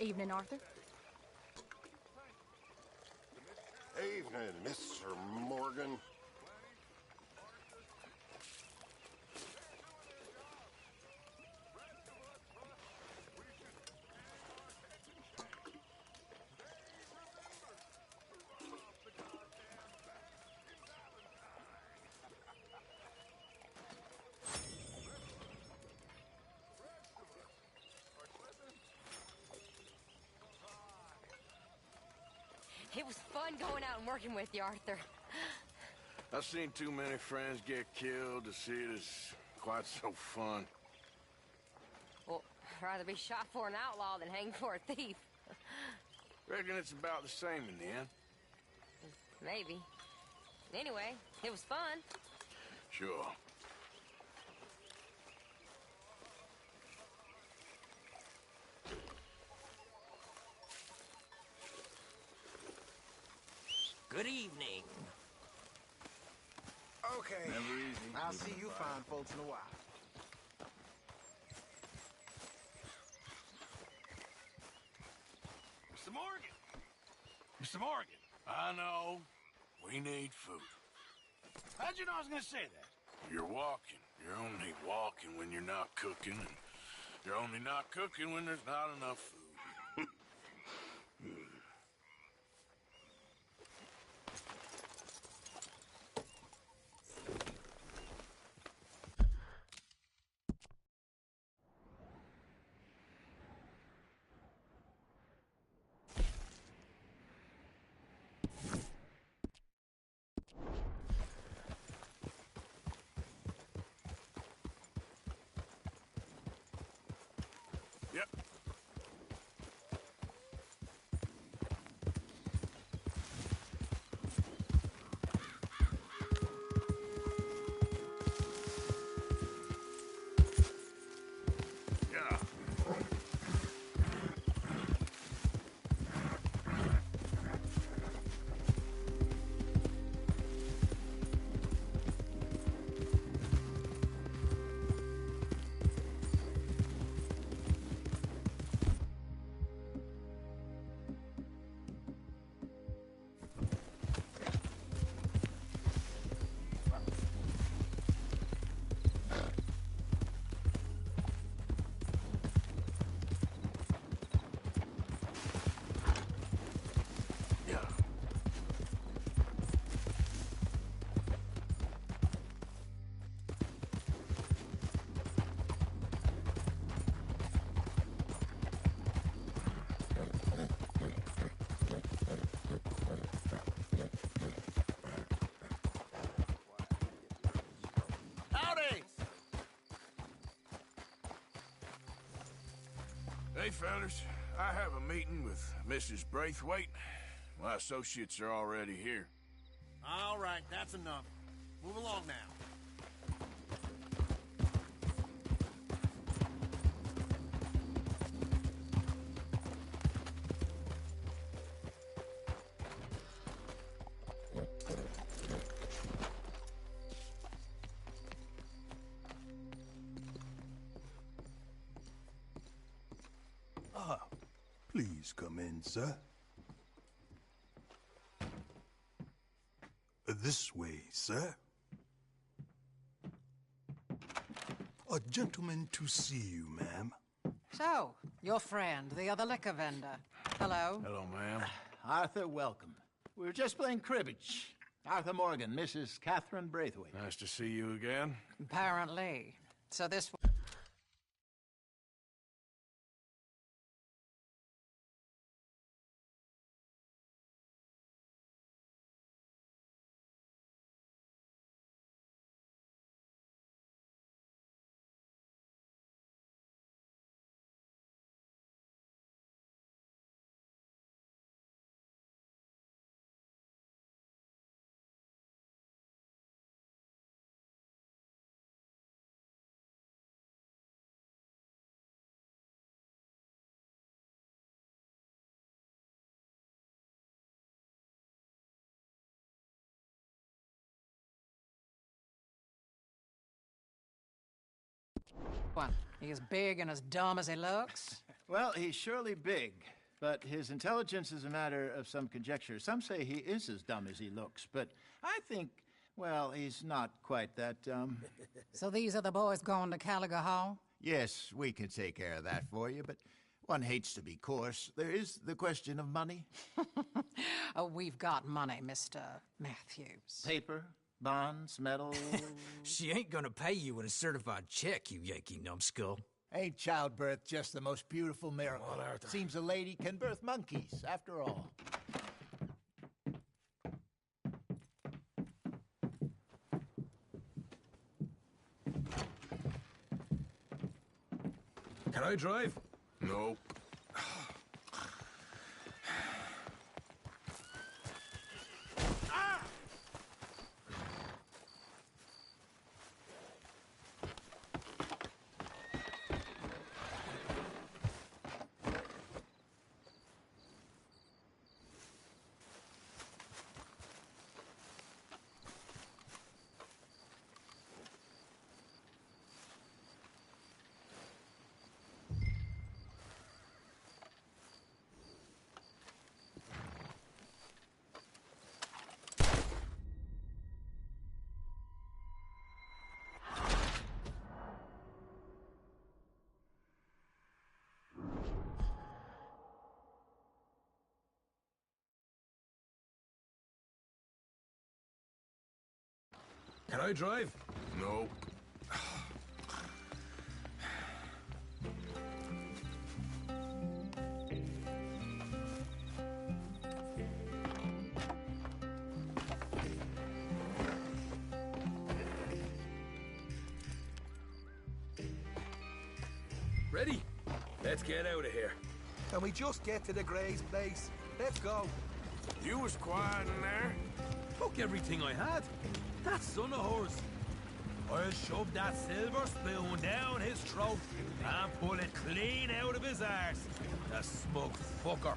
S14: Evening, Arthur.
S21: Evening, Mr. Morgan.
S17: It was fun going out and working with you, Arthur.
S6: I've seen too many friends get killed to see it as quite so fun.
S17: Well, I'd rather be shot for an outlaw than hanged for a thief.
S6: Reckon it's about the same in the end.
S17: Maybe. Anyway, it was fun.
S6: Sure.
S22: Good evening.
S23: Okay.
S6: Never easy.
S23: I'll see you fine folks in a while.
S2: Mr. Morgan! Mr. Morgan! I know. We need food. How'd you know I was gonna say that? You're walking. You're only walking when you're not cooking, and you're only not cooking when there's not enough food.
S6: Hey, fellas. I have a meeting with Mrs. Braithwaite. My associates are already here.
S23: All right, that's enough. Move along now.
S1: Please come in, sir. This way, sir. A gentleman to see you, ma'am.
S4: So, your friend, the other liquor vendor. Hello.
S6: Hello, ma'am.
S23: Arthur, welcome. We were just playing cribbage. Arthur Morgan, Mrs. Catherine Braithwaite.
S6: Nice to see you again.
S4: Apparently. So this... One. He as big and as dumb as he looks?
S23: Well, he's surely big, but his intelligence is a matter of some conjecture. Some say he is as dumb as he looks, but I think, well, he's not quite that dumb.
S4: So these are the boys going to Gallagher Hall?
S23: Yes, we can take care of that for you, but one hates to be coarse. There is the question of money.
S4: Oh, we've got money, Mr. Matthews.
S23: Paper, bonds, metal.
S7: She ain't gonna pay you with a certified check, you Yankee numbskull.
S23: Ain't childbirth just the most beautiful miracle? Well, seems a lady can birth monkeys, after all.
S7: Can I drive?
S6: Nope.
S7: Can I drive?
S6: Nope.
S7: Ready? Let's get out of here.
S11: Can we just get to the Gray's place? Let's go.
S6: You was quiet in there.
S7: Took everything I had. That son of hers. I'll shove that silver spoon down his throat and pull it clean out of his arse. The smug fucker.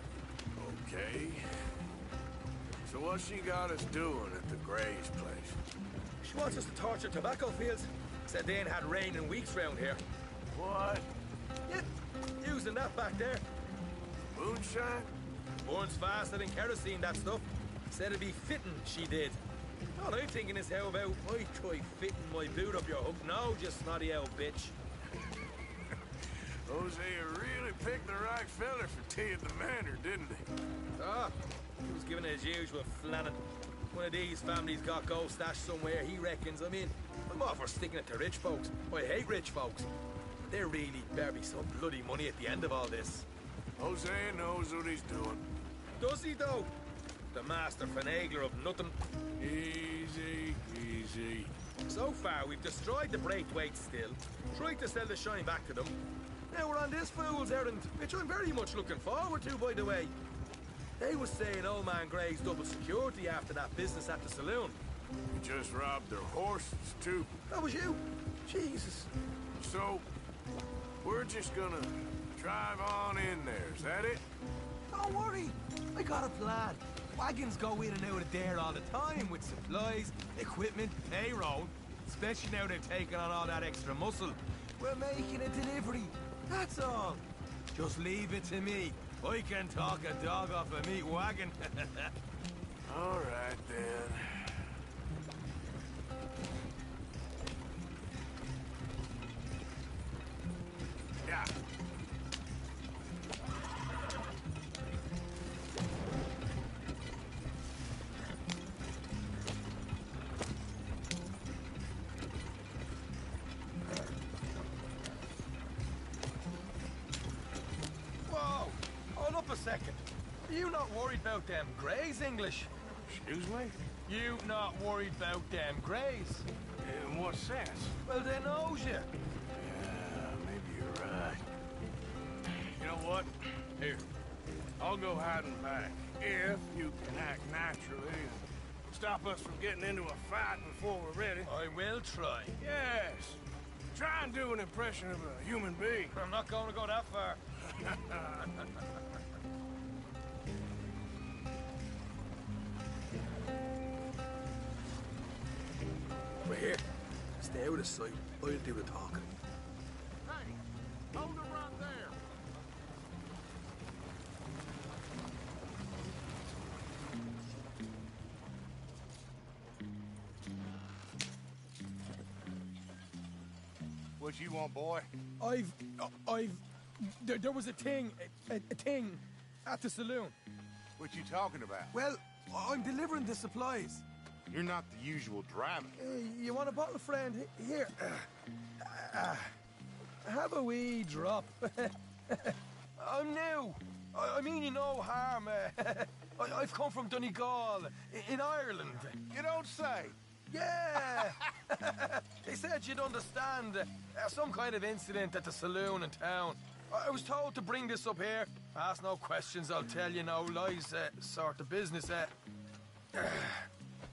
S6: Okay. So what's she got us doing at the Gray's place?
S7: She wants us to torture tobacco fields. Said they ain't had rain in weeks round here.
S6: What?
S7: Yeah, using that back there.
S6: Moonshine?
S7: Burns faster than kerosene, that stuff. Said it'd be fitting, she did. All I'm thinking is how about I try fitting my boot up your hook now, you snotty old bitch.
S6: Hosea really picked the right fella for tea at the manor, didn't he?
S7: Ah, he was giving it his usual flannin'. One of these families got gold stashed somewhere, he reckons. I mean, I'm all for sticking it to rich folks. I hate rich folks. But there really better be some bloody money at the end of all this.
S6: Hosea knows what he's doing.
S7: Does he, though? The master finagler of nothing.
S6: Easy, easy.
S7: So far, we've destroyed the Braithwaite still, tried to sell the shine back to them, Now we're on this fool's errand, which I'm very much looking forward to, by the way. They was saying old man Gray's double security after that business at the saloon.
S6: You just robbed their horses, too.
S7: That was you? Jesus.
S6: So, we're just gonna drive on in there, is that it?
S7: Don't worry, I got a plan. Wagons go in and out of there all the time with supplies, equipment, payroll. Especially now they've taken on all that extra muscle. We're making a delivery, that's all. Just leave it to me. I can talk a dog off a meat wagon.
S6: All right, then. Yeah.
S7: Whoa! Hold up a second. Are you not worried about them Greys, English?
S6: Excuse me?
S7: You not worried about them Greys?
S6: In what sense?
S7: Well, they knows you.
S6: Yeah, maybe you're right. You know what? Here, I'll go hiding back. If you can act naturally and stop us from getting into a fight before we're ready.
S7: I will try.
S6: Yes. Try and do an impression of a human being.
S7: I'm not going to go that far. We're here. Stay out of sight. I'll do the talking.
S6: Hey, hold it right there. What you want, boy?
S7: There was a thing at the saloon.
S6: What you talking about?
S7: Well, I'm delivering the supplies.
S6: You're not the usual driver.
S7: You want a bottle, friend? Here. Have a wee drop. I'm new. I mean you no harm. I've come from Donegal, in Ireland.
S6: You don't say.
S7: Yeah! They said you'd understand. Some kind of incident at the saloon in town. I was told to bring this up here. Ask no questions, I'll tell you no lies, sort of business.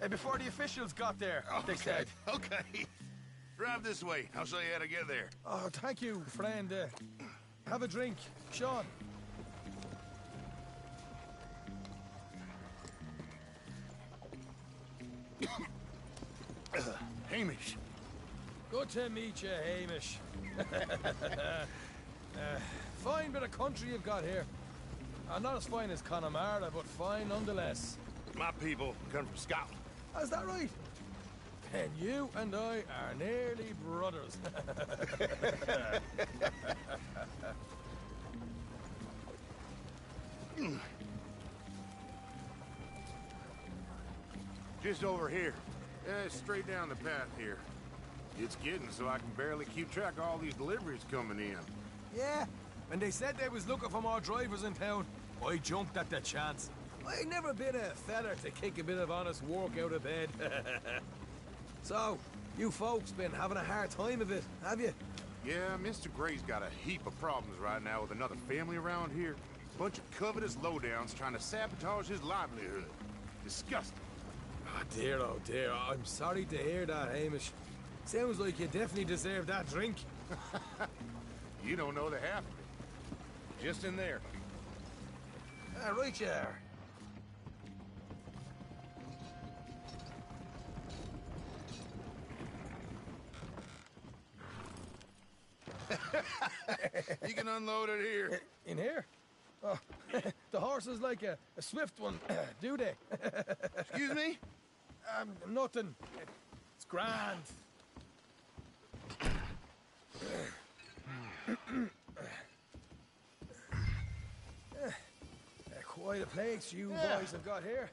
S7: Before the officials got there, they said.
S6: Okay. Drive this way. I'll show you how to get there.
S7: Oh, thank you, friend. Have a drink. Sean.
S6: Hamish.
S7: Good to meet you, Hamish. Fine bit of country you've got here. Not as fine as Connemara, but fine nonetheless.
S6: My people come from Scotland.
S7: Is that right? And you and I are nearly brothers.
S6: Just over here. Straight down the path here. It's getting so I can barely keep track of all these deliveries coming in.
S7: Yeah, and they said they was looking for more drivers in town. I jumped at the chance. I never been a feller to kick a bit of honest work out of bed. So, you folks been having a hard time of it, have you?
S6: Yeah, Mr. Gray's got a heap of problems right now with another family around here. Bunch of covetous lowdowns trying to sabotage his livelihood. Disgusting.
S7: Oh dear, I'm sorry to hear that, Hamish. Sounds like you definitely deserve that drink.
S6: You don't know the half of it. Just in there.
S7: Right you are.
S6: You can unload it here.
S7: In here? Oh, the horse is like a swift one, do they?
S6: Excuse me?
S7: Nothing. It's grand. Quite a place you boys have got here.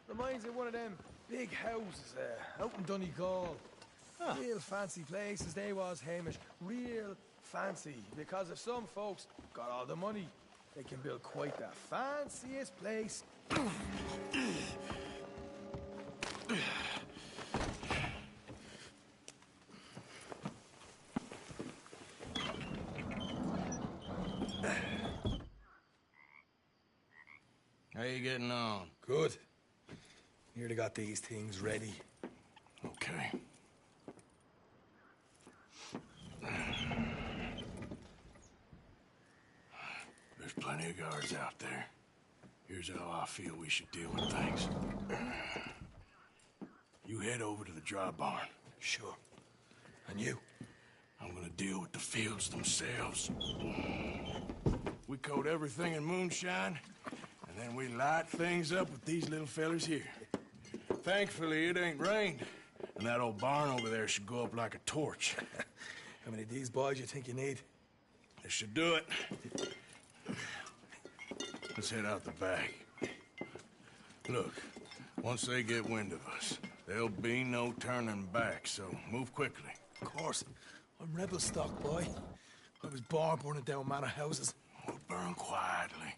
S7: Reminds me of one of them big houses out in Donegal. Real fancy places they was, Hamish. Real fancy. Because if some folks got all the money, they can build quite the fanciest place.
S6: How you getting on?
S10: Good. Nearly got these things ready.
S6: Okay. There's plenty of guards out there. Here's how I feel we should deal with things. You head over to the dry barn.
S10: Sure. And you?
S6: I'm gonna deal with the fields themselves. We coat everything in moonshine, and then we light things up with these little fellers here. Thankfully, it ain't rained, and that old barn over there should go up like a torch.
S10: How many of these boys you think you need?
S6: This should do it. Let's head out the back. Look, once they get wind of us, there'll be no turning back, so move quickly.
S10: Of course. I'm rebel stock, boy. I was born burning down manor houses.
S6: We'll burn quietly.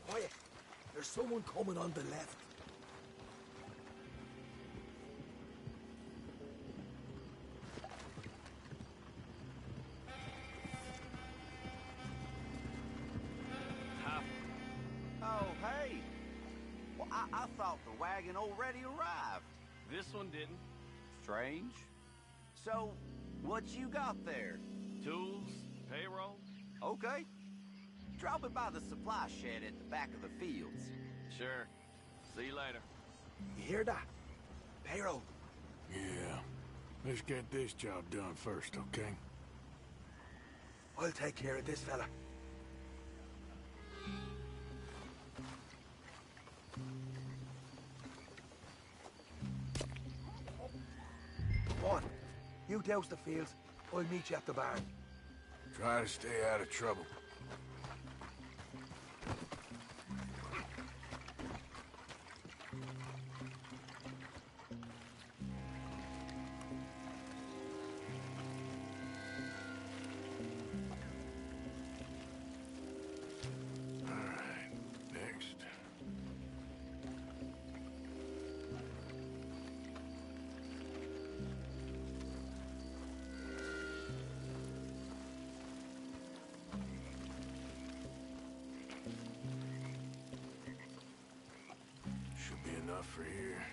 S10: Quiet. There's someone coming on the left.
S5: Oh, hey. Well, I thought the wagon already arrived.
S8: This one didn't.
S5: Strange. So, what you got there?
S8: Tools, payroll.
S5: Okay. Drop it by the supply shed at the back of the fields.
S8: Sure. See you later.
S10: You hear that? Payroll.
S6: Yeah. Let's get this job done first, okay?
S10: I'll take care of this fella. Come on. You douse the fields. I'll meet you at the barn.
S6: Try to stay out of trouble. Should be enough for here.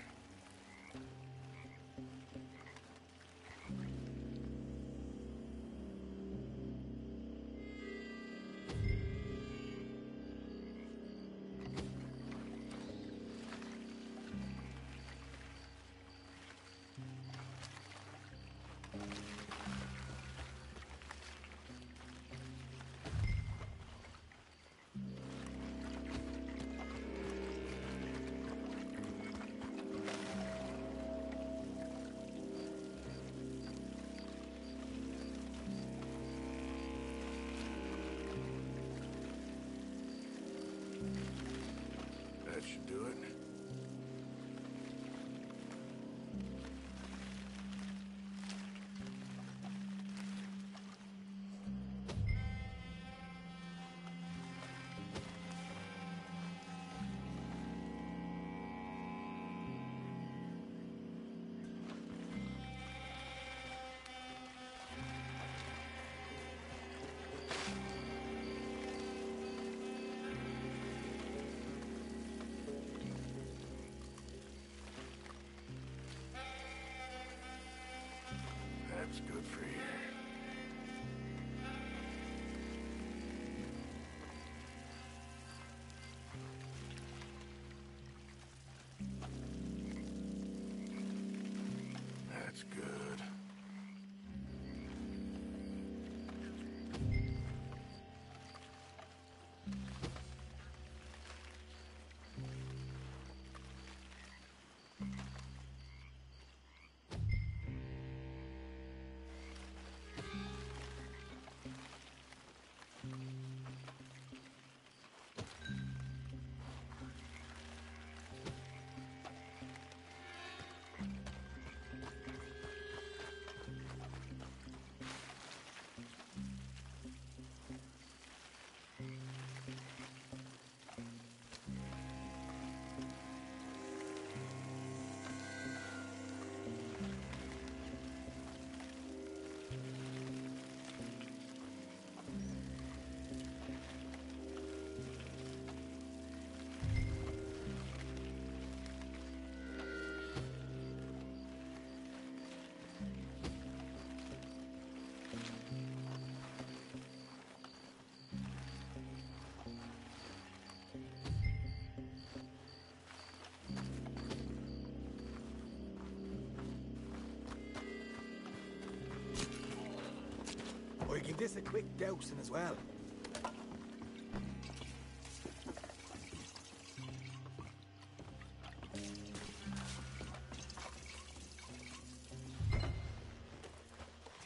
S7: this a quick dousing as well.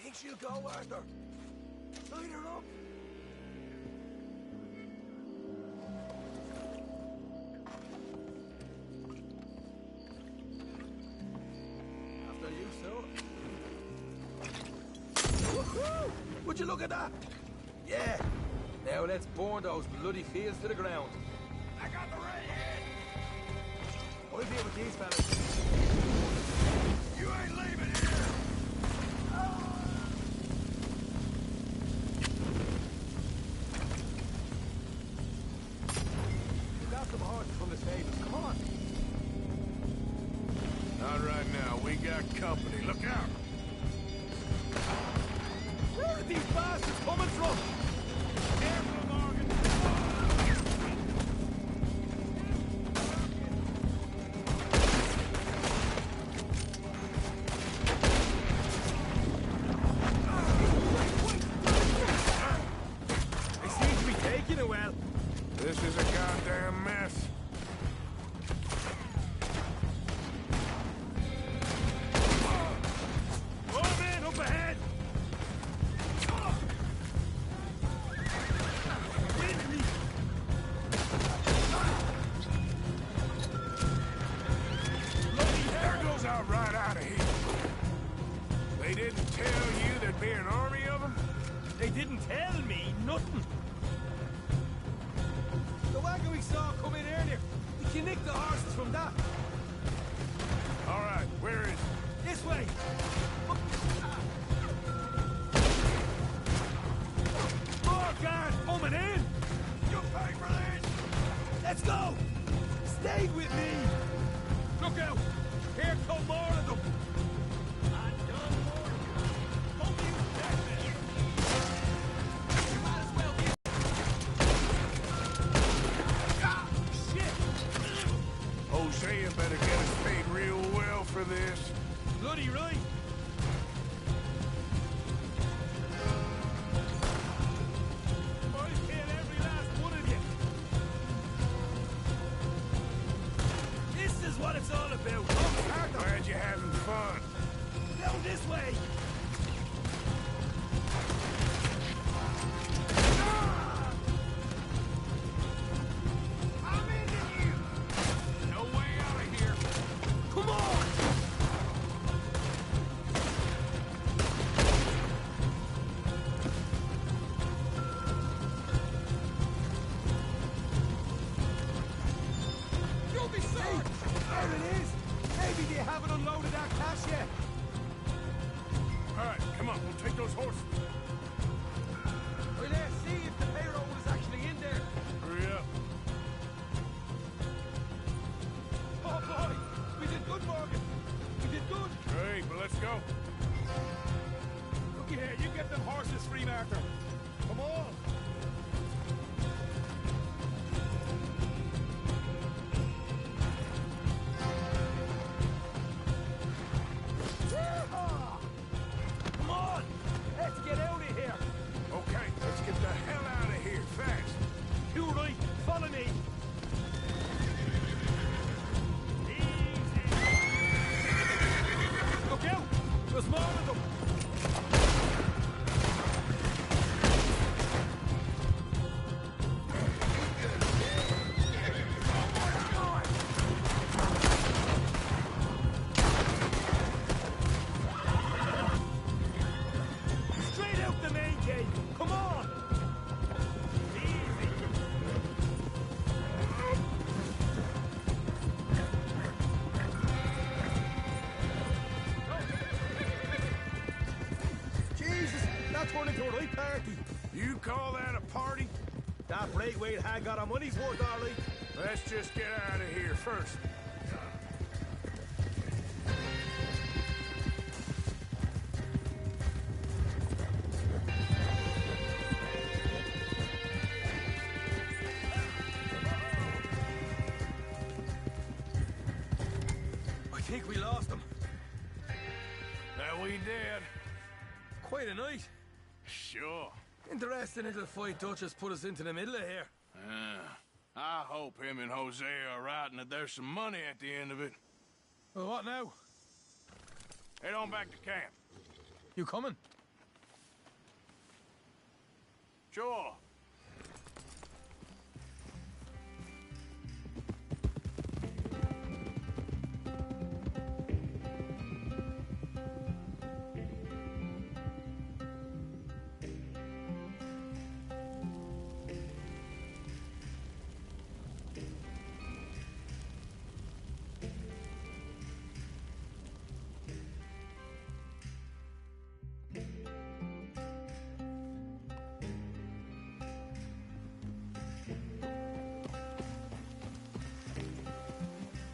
S7: Think she'll go, Arthur? Light her up. After you, so. Woohoo! Would you look at that? Yeah. Now let's burn those bloody fields to the ground.
S11: I got the red head.
S7: I'll deal with these fellas.
S11: You ain't leaving here.
S7: You got some horses from the stables. Come on.
S6: Not right now. We got company. Look out!
S7: Where are these bastards coming from?
S11: Careful, Morgan.
S7: They seem to be taking it well.
S6: This is a goddamn mess.
S7: Oh, man, up ahead!
S6: There goes out right out of here. They didn't tell you there'd be an army of them?
S7: They didn't tell me nothing. The wagon we saw come in earlier, we can nick the horses from that.
S6: All right, where is it?
S7: This way. More guard coming in.
S11: You pay for this.
S7: Let's go. Stay with me. Look out. Here come more of them.
S11: I done more. Hope you protect this. You might as well get.
S7: Ah, shit.
S6: Hosea better get us paid real well for this.
S7: Bloody right. I'll kill every last one of you. This is what it's all about. Oh,
S6: Glad you're having fun.
S7: down this way.
S11: I'm into you. No way out of here.
S7: Come on.
S11: You'll be sorry.
S7: There it is. Maybe they haven't unloaded our cash yet.
S6: All right, come on, we'll take those horses.
S7: Well, let's see if the payroll is actually in there.
S6: Hurry up.
S7: Oh, boy. We did good, Morgan. We did good.
S6: Great, well, let's go.
S7: Look here. You get them horses free, Martha. Come on. Yeehaw! Come on. Let's get out of here.
S6: Okay, let's get the hell out of here, fast.
S7: You right. Follow me. Look out! There's more of them! Straight out the main gate! Come on! Easy! Jesus, that turned into a right party.
S6: You call that a party?
S7: That Braithwaite had got our money's worth, all right.
S6: Let's just get out of here first.
S7: I think we lost them.
S6: That we did.
S7: Quite a night.
S6: Sure.
S7: Interesting little fight Dutch has put us into the middle of here.
S6: I hope him and Jose are right and that there's some money at the end of it.
S7: Well, what now?
S6: Head on back to camp.
S7: You coming?
S6: Sure.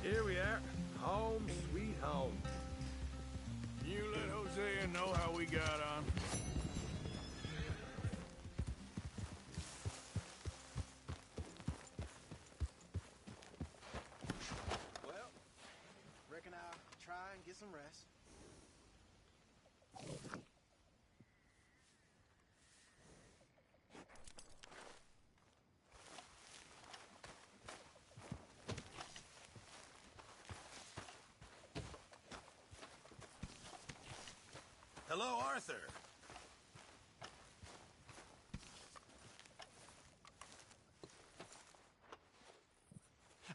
S7: Here we are. Home, sweet home.
S6: You let Hosea know how we got on.
S9: Well, reckon I'll try and get some rest. Hello, Arthur.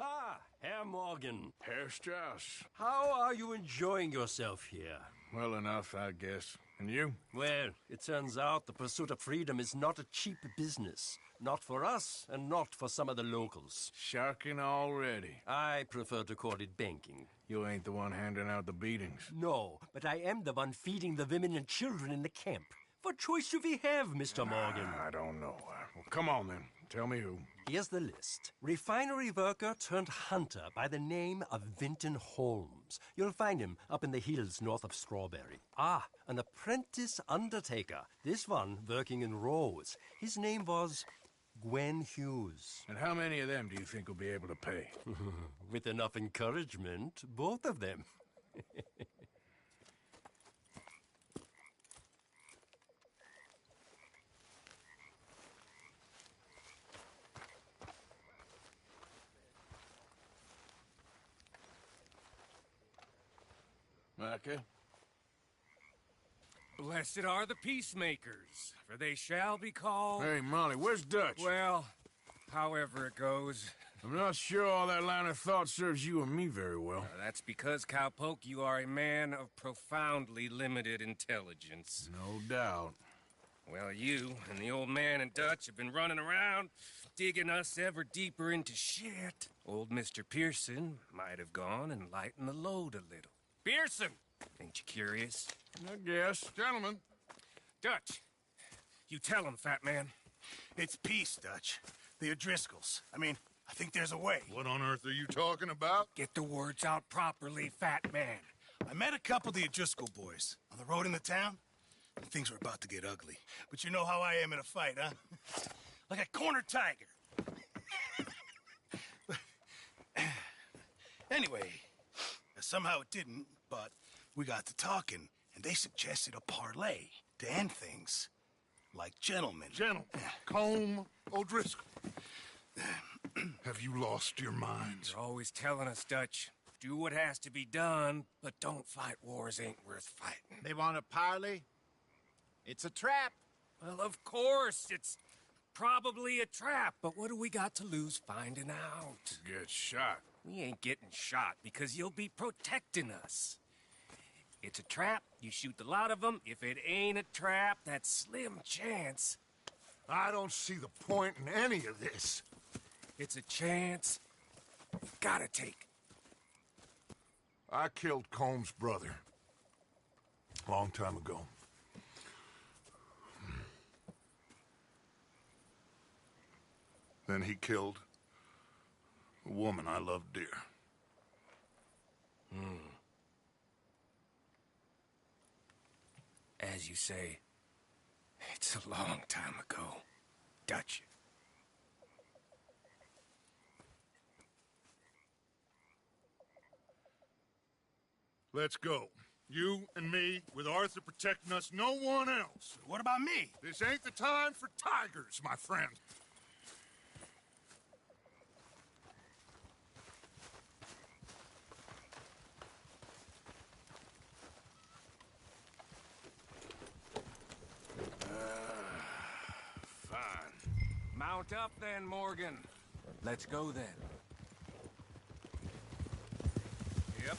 S18: Ah, Herr Morgan.
S6: Herr Strauss.
S18: How are you enjoying yourself here?
S6: Well enough, I guess. And you?
S18: Well, it turns out the pursuit of freedom is not a cheap business. Not for us, and not for some of the locals.
S6: Sharking already.
S18: I prefer to call it banking.
S6: You ain't the one handing out the beatings.
S18: No, but I am the one feeding the women and children in the camp. What choice do we have, Mr. Morgan?
S6: I don't know. Well, come on then. Tell me who.
S18: Here's the list. Refinery worker turned hunter by the name of Vinton Holmes. You'll find him up in the hills north of Strawberry. Ah, an apprentice undertaker. This one working in Rose. His name was Gwen Hughes.
S6: And how many of them do you think will be able to pay?
S18: With enough encouragement, both of them.
S6: Micah?
S15: Blessed are the peacemakers, for they shall be called...
S6: Hey, Molly, where's Dutch?
S15: Well, however it goes.
S6: I'm not sure all that line of thought serves you and me very well.
S15: That's because, Cowpoke, you are a man of profoundly limited intelligence.
S6: No doubt.
S15: Well, you and the old man and Dutch have been running around, digging us ever deeper into shit. Old Mr. Pearson might have gone and lightened the load a little. Pearson! Ain't you curious?
S6: I guess. Gentlemen.
S15: Dutch, you tell him, fat man.
S9: It's peace, Dutch. The O'Driscolls. I think there's a way.
S1: What on earth are you talking about?
S15: Get the words out properly, fat man.
S9: I met a couple of the O'Driscoll boys on the road into town. Things were about to get ugly. But you know how I am in a fight, huh? Like a corner tiger. Anyway, somehow it didn't, but we got to talking, and they suggested a parlay to end things. Like gentlemen.
S1: Gentlemen. Combe O'Driscoll. Have you lost your minds?
S15: You're always telling us, Dutch. Do what has to be done, but don't fight wars ain't worth fighting.
S23: They want a parley? It's a trap.
S15: Well, of course, it's probably a trap, but what do we got to lose finding out?
S6: Get shot.
S15: We ain't getting shot because you'll be protecting us. It's a trap, you shoot the lot of them. If it ain't a trap, that's slim chance.
S1: I don't see the point in any of this.
S15: It's a chance you gotta take.
S1: I killed Combs' brother. A long time ago. Then he killed a woman I loved dear.
S15: As you say, it's a long time ago, Dutch.
S1: Let's go. You and me, with Arthur protecting us, no one else.
S9: What about me?
S1: This ain't the time for tigers, my friend.
S2: Fine. Mount up then, Morgan. Let's go then. Yep.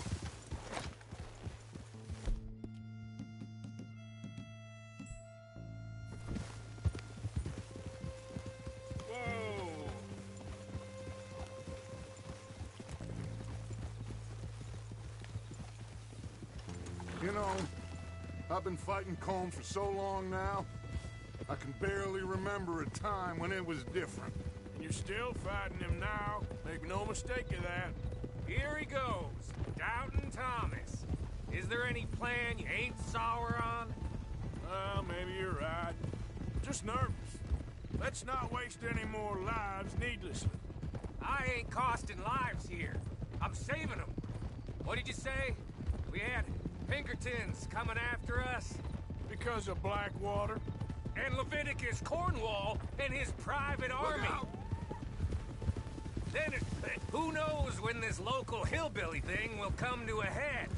S1: You know, I've been fighting Colm for so long now, I can barely remember a time when it was different.
S3: You're still fighting him now. Make no mistake of that.
S15: Here he goes, Doubting Thomas. Is there any plan you ain't sour on?
S3: Well, maybe you're right. Just nervous. Let's not waste any more lives needlessly.
S15: I ain't costing lives here. I'm saving them. What did you say? We had Pinkertons coming after us?
S3: Because of Blackwater?
S15: And Leviticus Cornwall and his private army. Then, who knows when this local hillbilly thing will come to a head?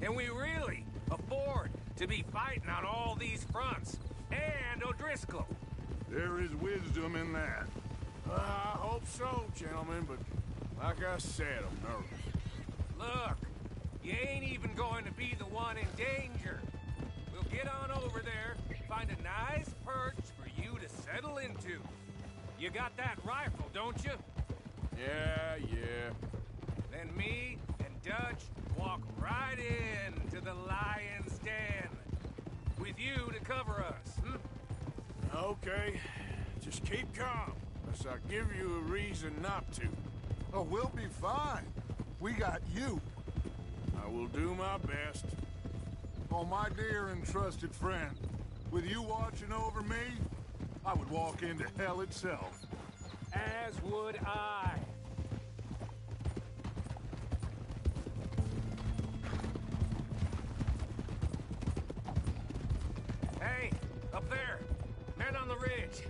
S15: Can we really afford to be fighting on all these fronts? And O'Driscoll.
S1: There is wisdom in that.
S3: I hope so, gentlemen, but like I said, I'm nervous.
S15: Look, you ain't even going to be the one in danger. We'll get on over there, find a nice perch for you to settle into. You got that rifle, don't you?
S3: Yeah.
S15: Then me and Dutch walk right in to the lion's den. With you to cover us,
S3: Okay. Just keep calm, unless I give you a reason not to.
S1: Oh, we'll be fine. We got you.
S3: I will do my best.
S1: Oh, my dear and trusted friend, with you watching over me, I would walk into hell itself.
S15: As would I. Hey, up there. Men on the ridge.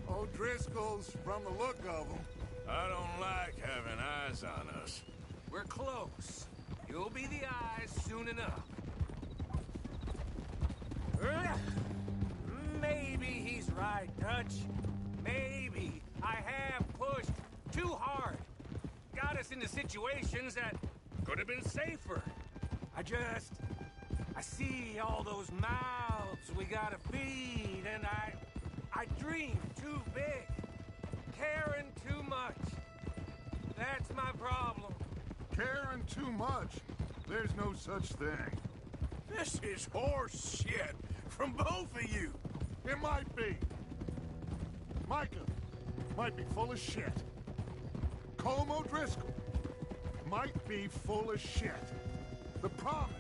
S1: O'Driscoll's, from the look of them.
S3: I don't like having eyes on us.
S15: We're close. You'll be the eyes soon enough. Maybe he's right, Dutch. Maybe I have pushed too hard. Got us into situations that could have been safer. I see all those mouths we gotta feed, and I dream too big. Caring too much. That's my problem.
S1: Caring too much? There's no such thing.
S3: This is horse shit from both of you.
S1: It might be. Micah might be full of shit. Colm O'Driscoll might be full of shit. The promise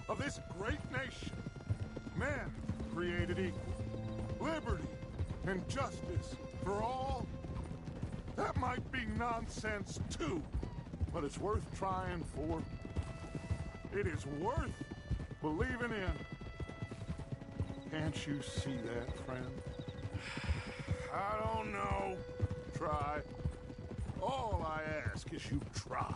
S1: of this great nation. Men created equal. Liberty and justice for all. That might be nonsense too, but it's worth trying for. It is worth believing in. Can't you see that, friend?
S3: I don't know.
S1: Try. All I ask is you try.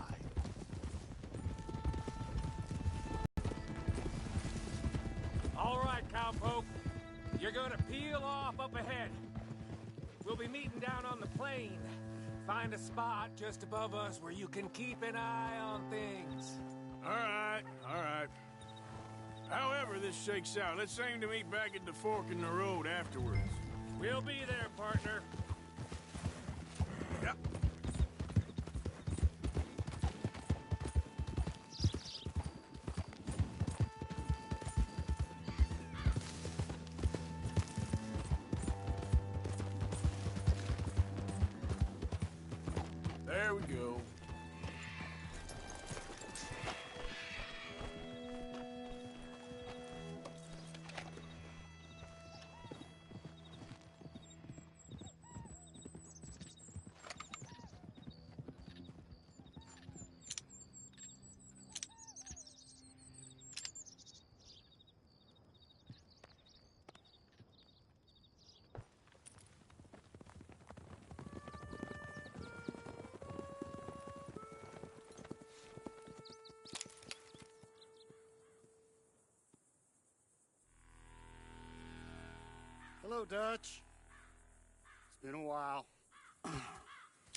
S15: All right, cowpoke. You're gonna peel off up ahead. We'll be meeting down on the plain. Find a spot just above us where you can keep an eye on things.
S3: All right. However this shakes out, let's aim to meet back at the fork in the road afterwards.
S15: We'll be there, partner.
S3: Yep. There we go.
S12: Hello, Dutch. It's been a while.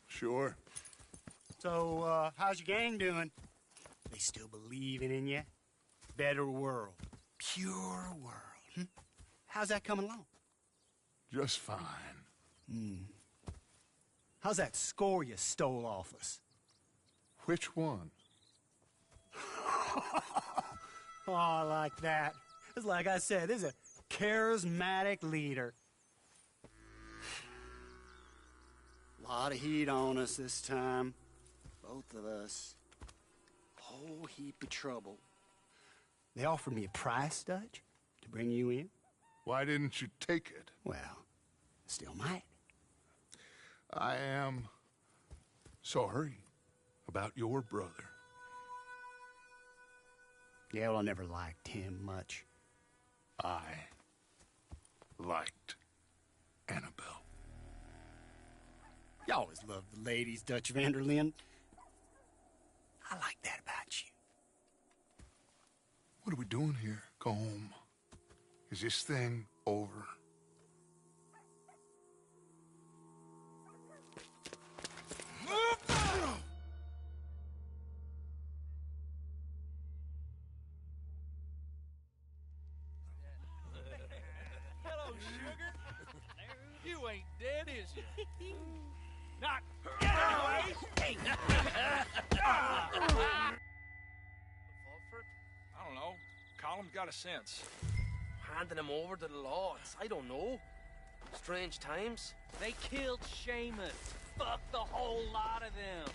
S1: Sure.
S12: So, how's your gang doing? They still believing in you? Better world. Pure world. How's that coming along?
S1: Just fine.
S12: How's that score you stole off us?
S1: Which one?
S12: Oh, I like that. It's like I said, this is a charismatic leader. Lot of heat on us this time. Both of us. Whole heap of trouble. They offered me a price, Dutch, to bring you in.
S1: Why didn't you take it?
S12: Well, still might.
S1: I am sorry about your brother.
S12: Yeah, well, I never liked him much.
S1: I liked Annabelle.
S12: You always loved the ladies, Dutch Vanderlyn. I like that about you.
S1: What are we doing here? Go home. Is this thing over?
S11: Hello, sugar. You ain't dead, is you? Not yet, anyways. Hey.
S13: I don't know. Column's got a sense.
S22: Handing him over to the lords. I don't know. Strange times.
S11: They killed Seamus. Fuck the whole lot of them.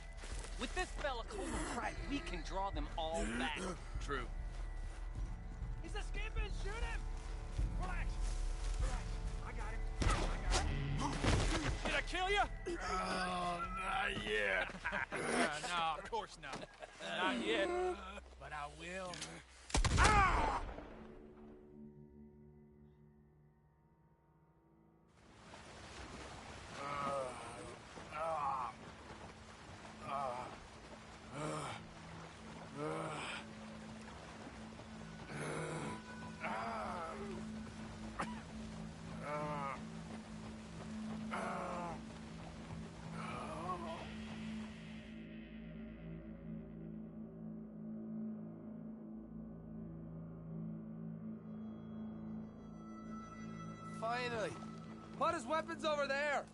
S11: With this fella Coleman Pratt, we can draw them all back.
S13: True.
S11: He's escaping! Shoot him! Relax. Relax. I got him.
S13: Did I kill you?
S1: Oh, not yet.
S13: No, of course not. Not yet. But I will.
S7: Finally! Put his weapons over there!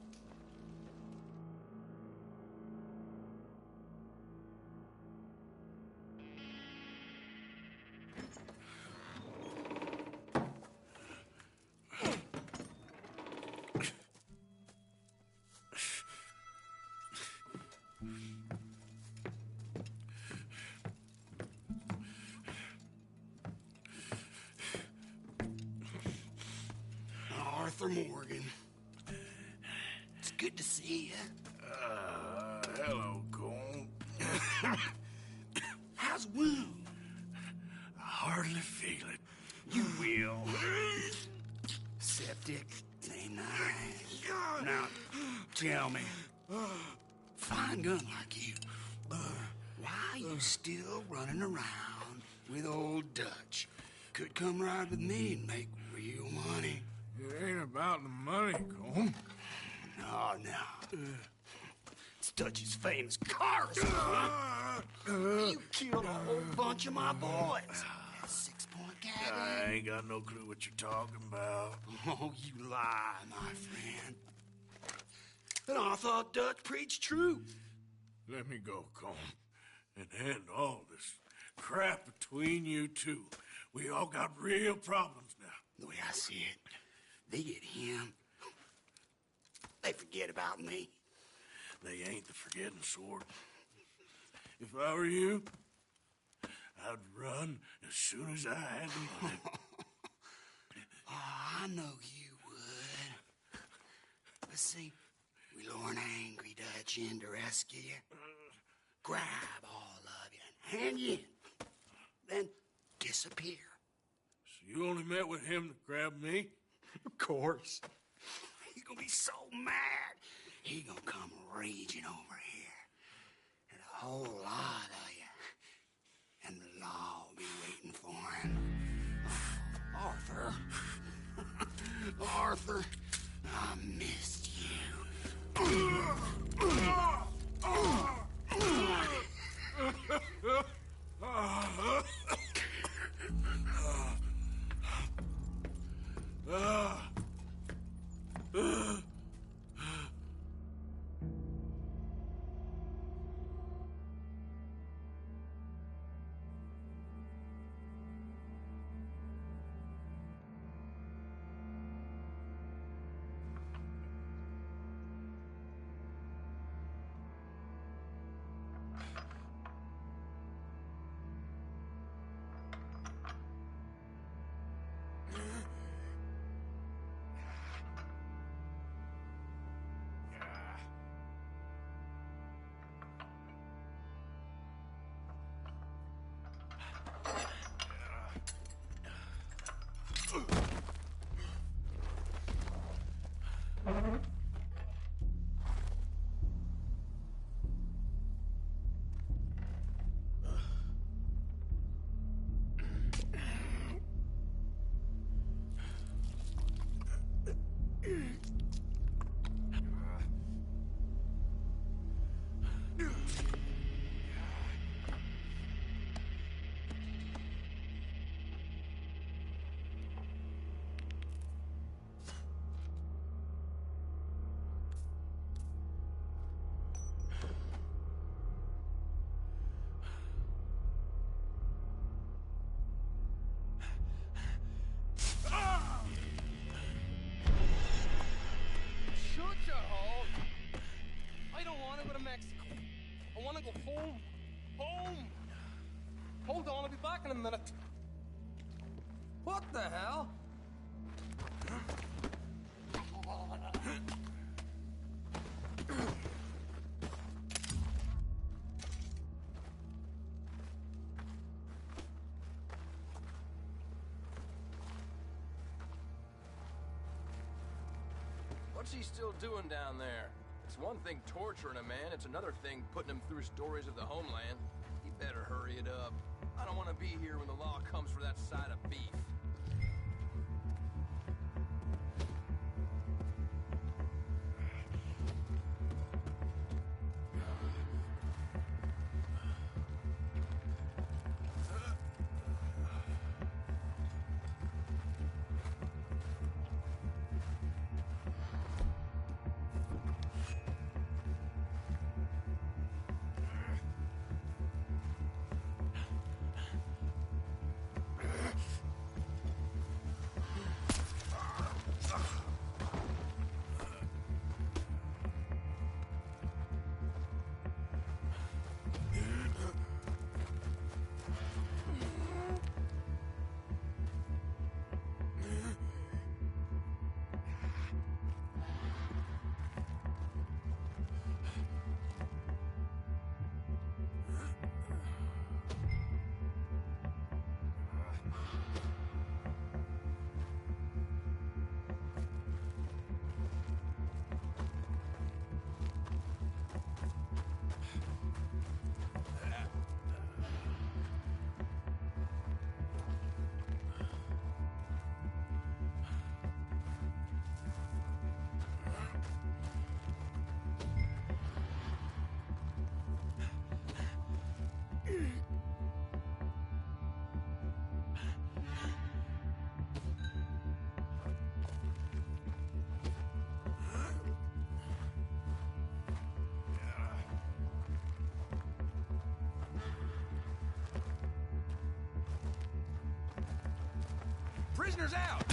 S12: Arthur Morgan. It's good to see you.
S6: Hello, Cole.
S12: How's the wound?
S6: I hardly feel it. You will.
S12: Septic. Ain't nice. Now, tell me, fine gun like you, why you still running around with old Dutch? Could come ride with me and make real money.
S1: It ain't about the money, Cole.
S12: No. It's Dutch's famous car. You killed a whole bunch of my boys. That 6-point gag.
S6: I ain't got no clue what you're talking about.
S12: Oh, you lie, my friend. And I thought Dutch preached truth.
S6: Let me go, Cole, and end all this crap between you two. We all got real problems now.
S12: The way I see it, they get him. They forget about me.
S6: They ain't the forgetting sort. If I were you, I'd run as soon as I had the money.
S12: Oh, I know you would. But see, we lure an angry Dutch in to rescue you. Grab all of you and hand you in. Then disappear.
S6: So you only met with him to grab me?
S12: Of course. He's gonna be so mad. He gonna come raging over here. And a whole lot of you. And the law will be waiting for him. Arthur. Arthur. I missed you.
S22: Home! Home! Hold on, I'll be back in a minute. What the hell?
S16: What's he still doing down there? It's one thing torturing a man, it's another thing putting him through stories of the homeland. He better hurry it up. I don't want to be here when the law comes for that side of beef. Prisoners out!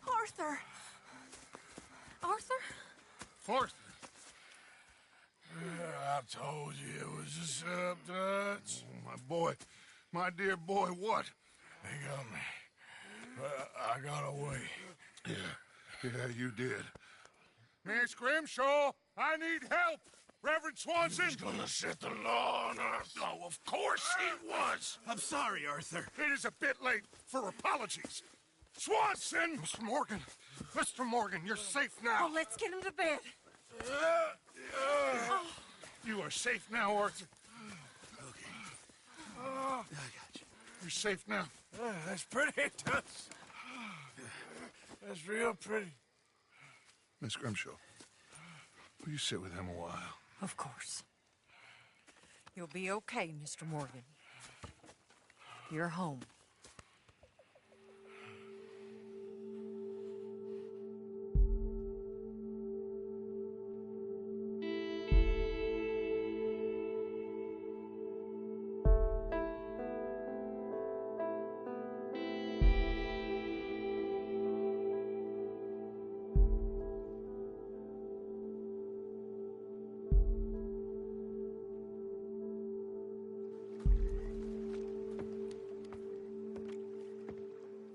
S17: Arthur! Arthur?
S3: Arthur! I told you it was a setup, Dutch. My boy, my dear boy, what? They got me. I got away. Yeah, you did. Miss Grimshaw, I need help! Reverend Swanson! He's gonna set the law on us. Oh, of course he was!
S9: I'm sorry, Arthur.
S3: It is a bit late for apologies. Swanson! Mr. Morgan, you're safe now.
S17: Oh, let's get him to bed.
S3: You are safe now, Arthur.
S9: Okay. I got you.
S3: You're safe now.
S10: That's pretty, Toots. That's real pretty.
S3: Miss Grimshaw, will you sit with him a while?
S4: Of course. You'll be okay, Mr. Morgan. You're home.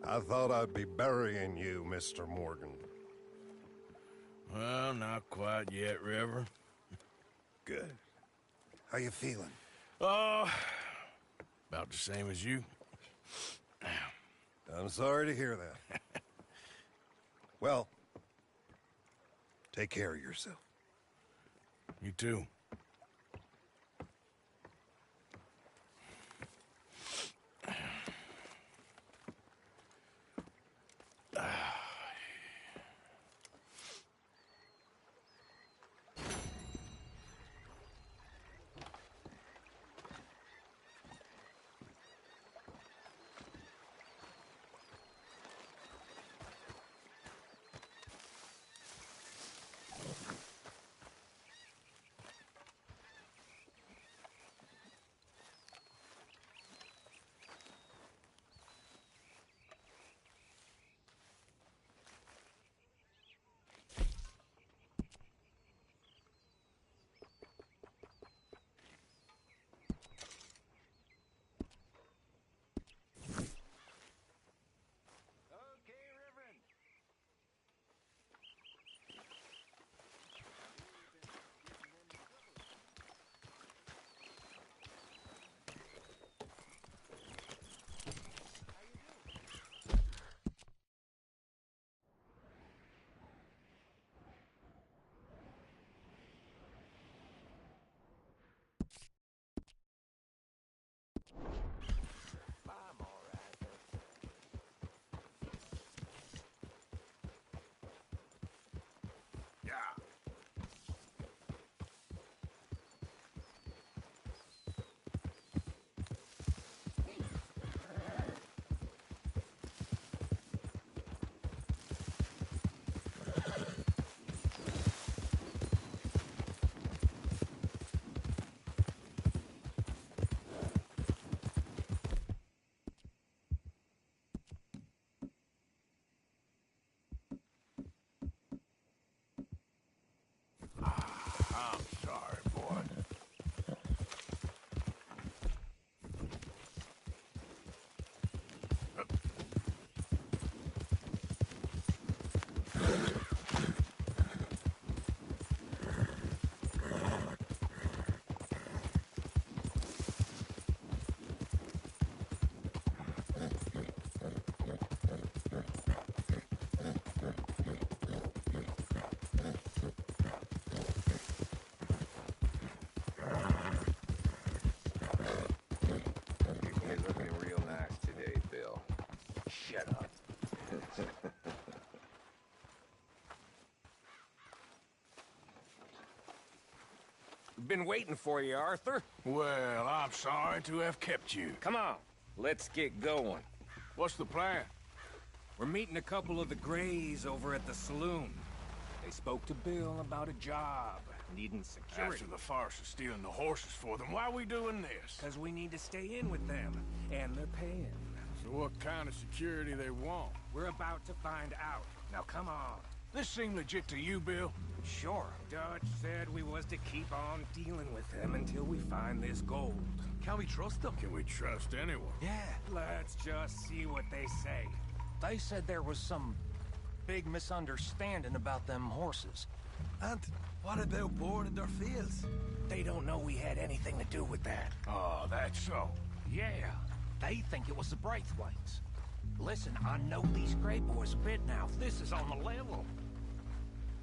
S21: I thought I'd be burying you, Mr. Morgan.
S3: Well, not quite yet, Reverend.
S21: Good. How you feeling?
S3: About the same as you.
S21: I'm sorry to hear that. Well, take care of yourself.
S3: You too.
S14: been waiting for you, Arthur.
S6: Well, I'm sorry to have kept you.
S14: Come on, let's get going.
S6: What's the plan?
S14: We're meeting a couple of the Grays over at the saloon. They spoke to Bill about a job, needing security.
S6: After the farce of stealing the horses for them, why are we doing this?
S14: Because we need to stay in with them, and they're paying.
S6: So what kind of security they want?
S14: We're about to find out. Now come on.
S6: This seem legit to you, Bill?
S14: Sure. Dutch said we was to keep on dealing with them until we find this gold.
S10: Can we trust them?
S6: Can we trust anyone?
S14: Yeah. Let's just see what they say.
S15: They said there was some big misunderstanding about them horses.
S10: And what about boarding their fields?
S14: They don't know we had anything to do with that.
S6: Oh, that's so.
S15: Yeah, they think it was the Braithwaites. Listen, I know these Grey boys a bit now. This is on the level.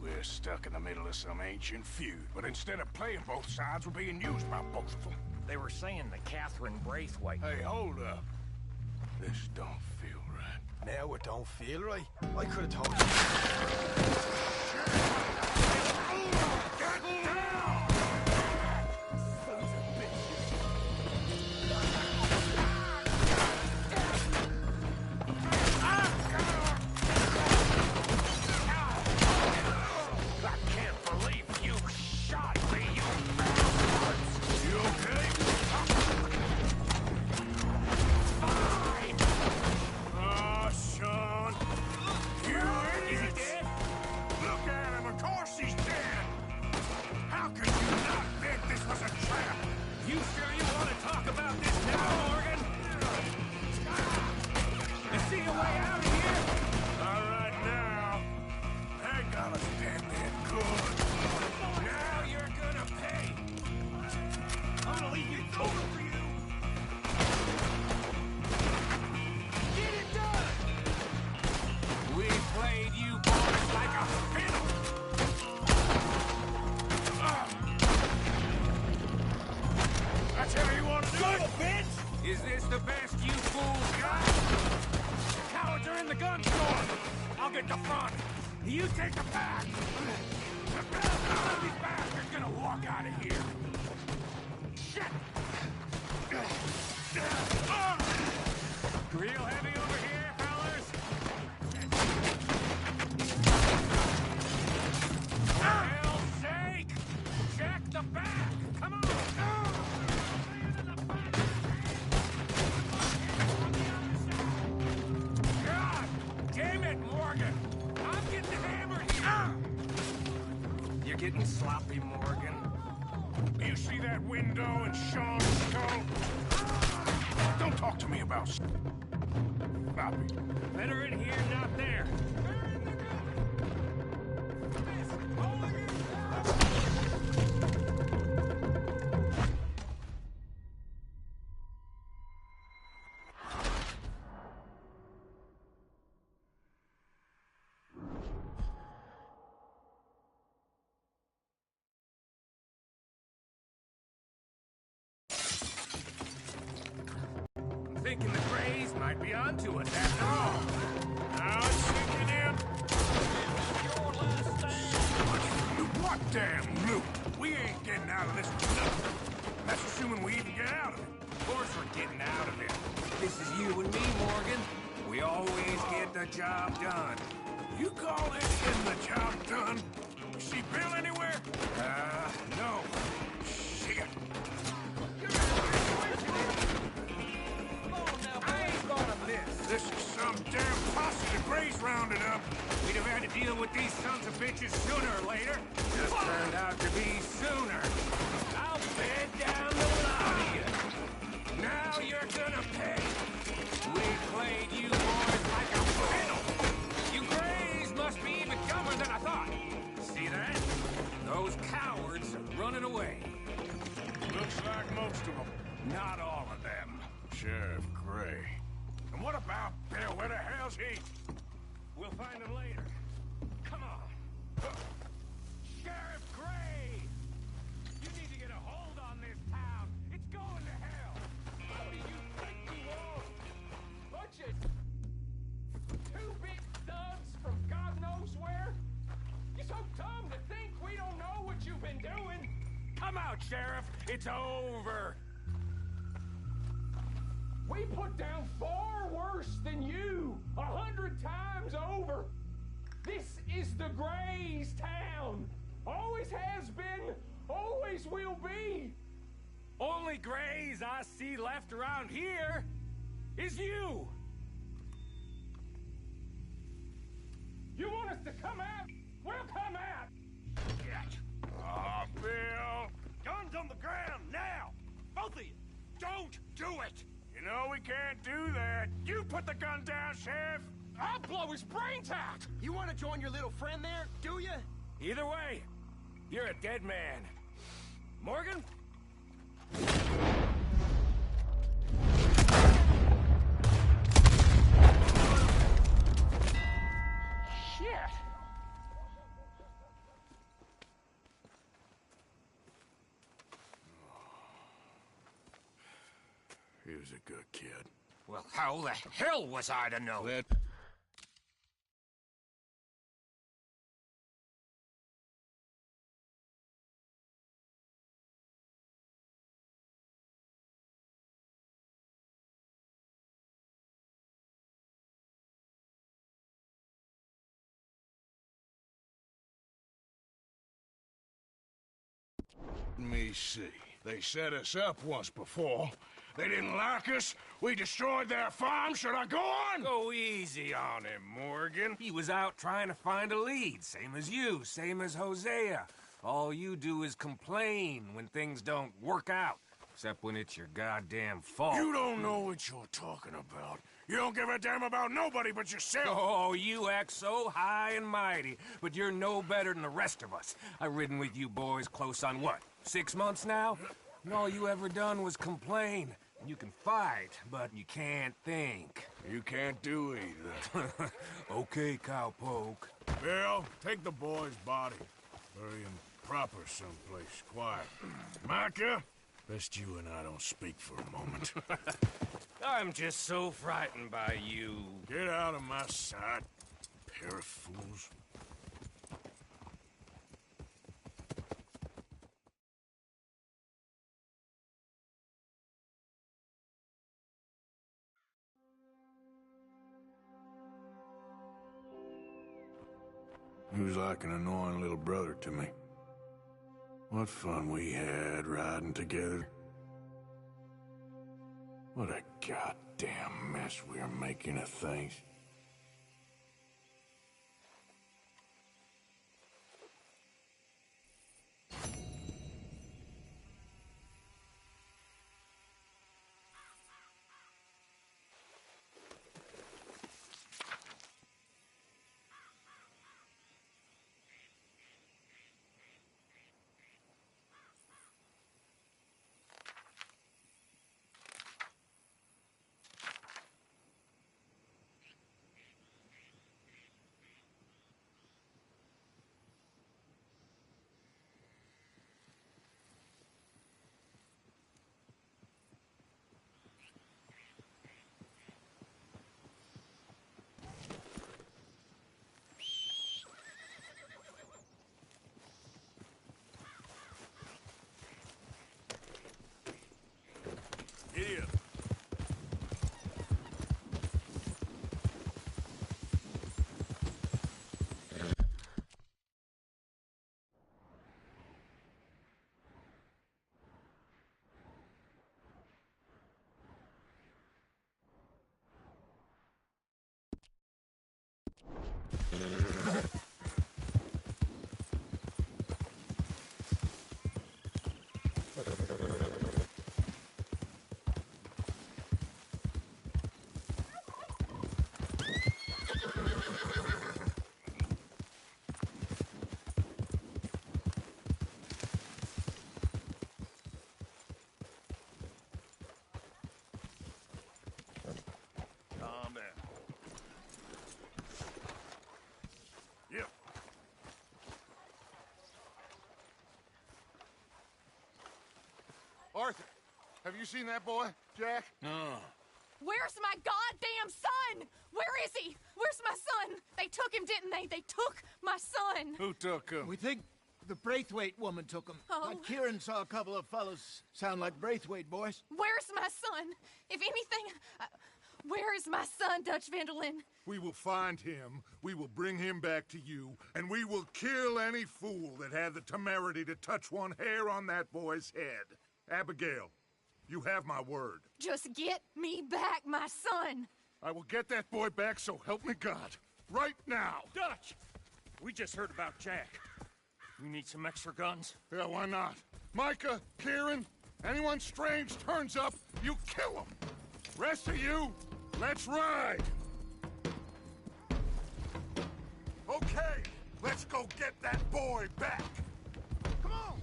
S6: We're stuck in the middle of some ancient feud, but instead of playing both sides, we're being used by both of them.
S15: They were saying that Catherine Braithwaite...
S6: Hey, hold up. This don't feel right.
S9: Now it don't feel right. I could have told you.
S6: Get down! Sons of bitches.
S15: I can't believe you shot me, you bastards!
S6: You okay?
S15: Fine!
S6: Oh, Sean. You
S15: Is he
S6: idiots!
S15: dead?
S6: Look at him, of course he's dead! How could you not think this was a trap?
S15: You sure you want to talk about this now, Morgan? You see a way out of here?
S6: All right, now. I got us damn near good.
S15: Now you're gonna pay! I'm gonna leave you over for you! Get it done! We played you boys like a fiddle!
S6: That's how you want to do it?
S15: Bitch! Is this the best you fools got? The cowards are in the gun store! I'll get the front! You take the back! None of these bastards gonna walk out of here! Shit! Real heavy over here, fellas? For hell's sake! Check the back! Come on! God damn it, Morgan! I'm getting hammered here!
S14: You're getting sloppy, Morgan.
S6: You see that window in Sean's skull? Don't talk to me about sloppy.
S15: Better in here, not there. I'm thinking the Grays might be onto us after all.
S6: Now it's sinking in.
S15: Your last stand.
S6: What damn loot? We ain't getting out of this with nothing. That's assuming we even get out of it.
S15: Of course we're getting out of it.
S14: This is you and me, Morgan. We always get the job done.
S6: You call this getting the job done? You see Bill anywhere?
S14: No.
S6: Shit.
S15: I ain't gonna miss.
S6: This is some damn posse the Grays rounded up.
S15: We'd have had to deal with these sons of bitches sooner or later. Just turned out to be sooner. I'll bed down the lot of you. Now you're gonna pay. We played you boys like a fiddle. You Grays must be even dumber than I thought. See that? Those cowards are running away.
S6: Looks like most of them.
S15: Not all of them.
S6: Sheriff Gray. And what about Bill? Where the hell's he?
S15: We'll find him later. Come on. Sheriff Gray! You need to get a hold on this town. It's going to hell. What do you think you are? Bunch of two big thugs from God knows where? You're so dumb to think we don't know what you've been doing. Come out,
S14: Sheriff. It's over.
S22: We put down far worse than you, 100 times over. This is the Grays town. Always has been, always will be.
S14: Only Grays I see left around here is you.
S22: You want us to come out? We'll come out.
S3: Oh, Bill.
S22: Guns on the ground now. Both of you. Don't do it.
S3: You know we can't do that. You put the gun down, Sheriff.
S22: I'll blow his brains out.
S7: You want to join your little friend there, do you?
S14: Either way, you're a dead man. Morgan?
S22: Shit.
S3: He was a good kid.
S15: Well, how the hell was I to know?
S3: Let me see. They set us up once before. They didn't like us. We destroyed their farm. Should I go on?
S14: Go easy on him, Morgan. He was out trying to find a lead. Same as you, same as Hosea. All you do is complain when things don't work out. Except when it's your goddamn fault.
S3: You don't know what you're talking about. You don't give a damn about nobody but yourself.
S14: Oh, you act so high and mighty, but you're no better than the rest of us. I've ridden with you boys close on what, 6 months now? And all you ever done was complain. You can fight, but you can't think.
S3: You can't do either.
S14: Okay, cowpoke.
S3: Bill, take the boy's body. Bury him proper someplace quiet. Micah, best you and I don't speak for a moment.
S14: I'm just so frightened by you.
S3: Get out of my sight, pair of fools. He was like an annoying little brother to me. What fun we had riding together. What a goddamn mess we are making of things. Idiot. Calm down. Yep.
S1: Arthur, have you seen that boy, Jack?
S3: No.
S17: Where's my goddamn son? Where is he? Where's my son? They took him, didn't they? They took my son.
S3: Who took him?
S10: We think
S23: The Braithwaite woman took him.
S5: Oh.
S23: Kieran saw a couple of fellows sound like Braithwaite boys.
S5: Where's my son? If anything, where is my son, Dutch Vanderlyn?
S1: We will find him, we will bring him back to you, and we will kill any fool that had the temerity to touch one hair on that boy's head. Abigail, you have my word.
S5: Just get me back, my son.
S1: I will get that boy back, so help me God. Right now.
S15: Dutch! We just heard about Jack. You need some extra guns?
S1: Yeah, why not? Micah, Kieran, anyone strange turns up, you kill him. Rest of you, let's ride. Okay, let's go get that boy back.
S23: Come on!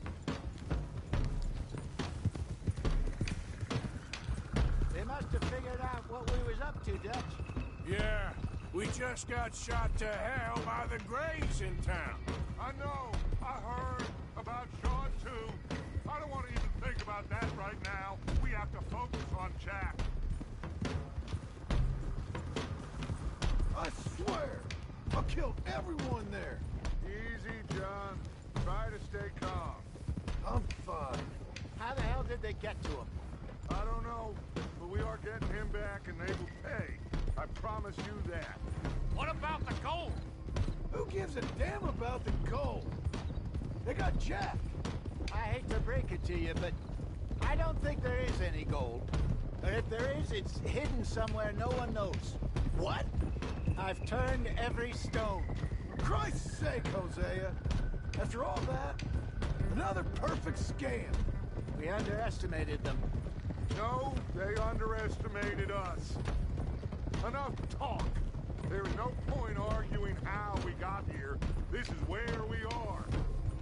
S23: They must have figured out what we was up to, Dutch.
S3: Yeah, we just got shot to hell by the Greys in town.
S1: I know. I heard about Sean, too. I don't want to even think about that right now. We have to focus on Jack.
S3: I swear, I killed everyone there.
S1: Easy, John. Try to stay calm.
S3: I'm fine.
S23: How the hell did they get to him?
S1: I don't know, but we are getting him back and they will pay. I promise you that.
S15: What about the gold?
S3: Who gives a damn about the gold? They got Jack.
S23: I hate to break it to you, but I don't think there is any gold. Or if there is, it's hidden somewhere no one knows.
S3: What?
S23: I've turned every stone.
S3: Christ's sake, Hosea. After all that, another perfect scam.
S23: We underestimated them.
S1: No, they underestimated us. Enough talk. There is no point arguing how we got here. This is where we are.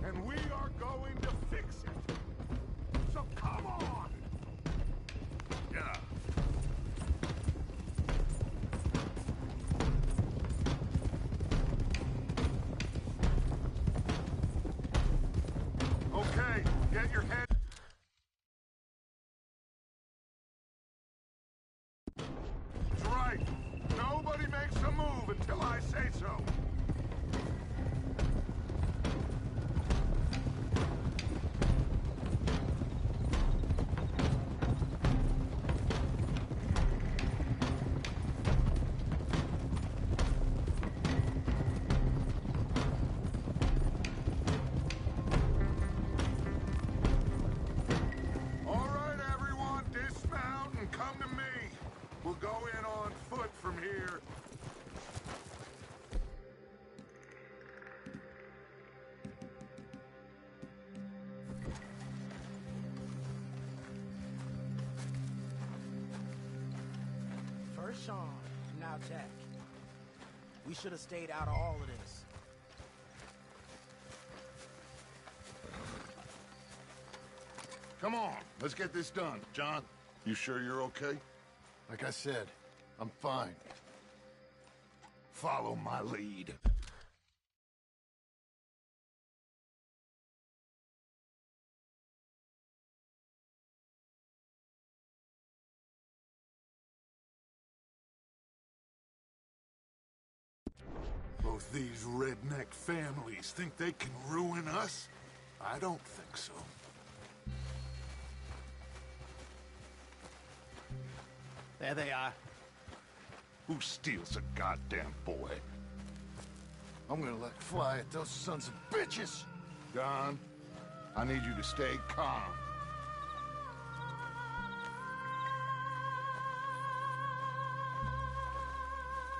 S1: And we are going to fix it. So come on! Yeah. Okay, get your head... That's right. Nobody makes a move until I say so. All right, everyone, dismount and come to me. We'll go in on foot from here.
S19: First Sean, now Jack. We should have stayed out of all of this.
S1: Come on, let's get this done. John, you sure you're okay?
S3: Like I said, I'm fine.
S1: Follow my lead. Both these redneck families think they can ruin us? I don't think so.
S23: There they are.
S1: Who steals a goddamn boy?
S3: I'm gonna let fly at those sons of bitches!
S1: Don, I need you to stay calm.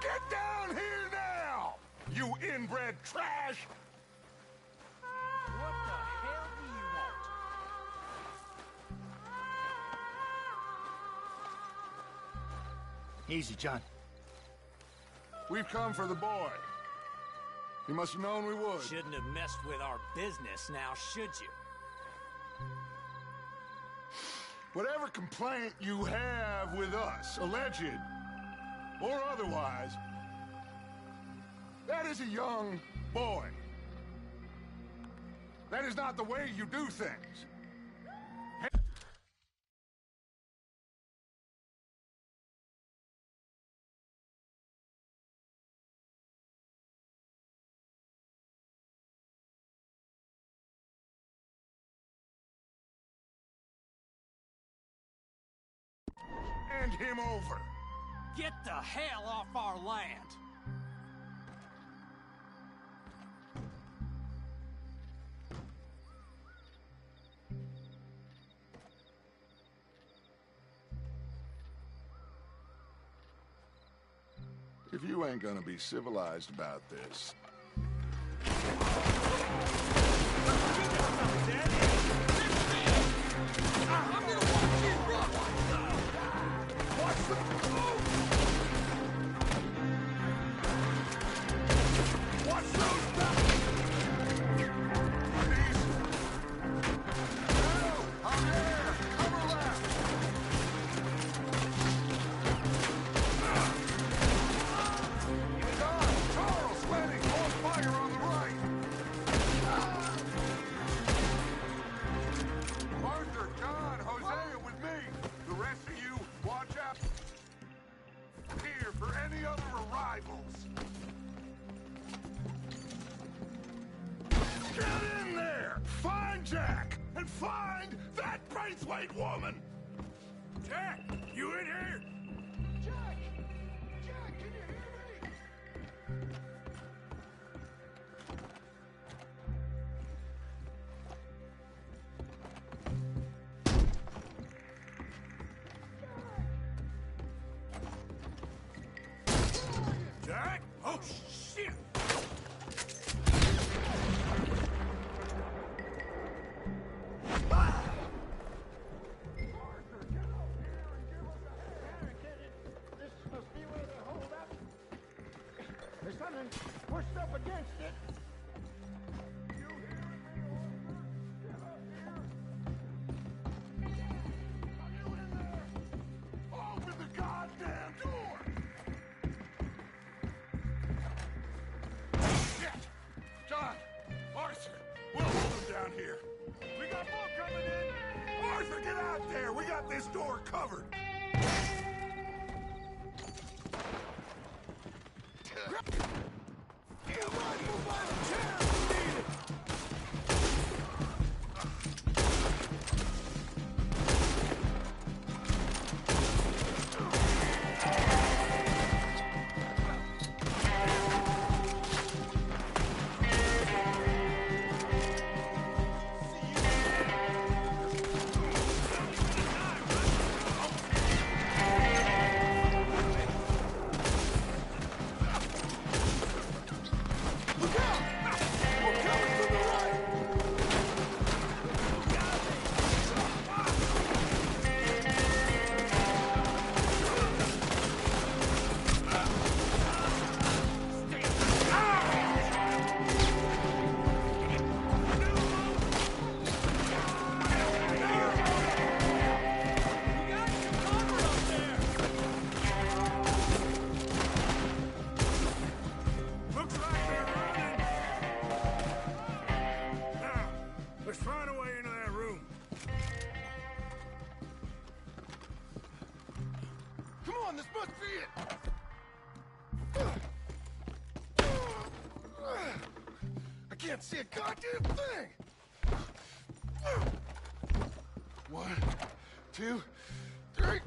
S1: Get down here now! You inbred trash!
S15: What the hell do you want?
S23: Easy, John.
S1: We've come for the boy. You must have known we would.
S13: Shouldn't have messed with our business now, should you?
S1: Whatever complaint you have with us, alleged or otherwise, that is a young boy. That is not the way you do things. Hand him over.
S11: Get the hell off our land!
S3: If you ain't gonna be civilized about this... Jack, and find that Braithwaite woman! Jack, you in here? Jack! Jack, can you hear me? Jack? Oh, shit!
S1: There's something pushed up against it. You hearing me, Arthur? Get up here. Are you in there? Open the goddamn door! Shit! John! Arthur! We'll hold him down here. We got more coming in! Arthur, get out there! We got this door covered! This must be it! I can't see a goddamn thing! 1, 2, 3...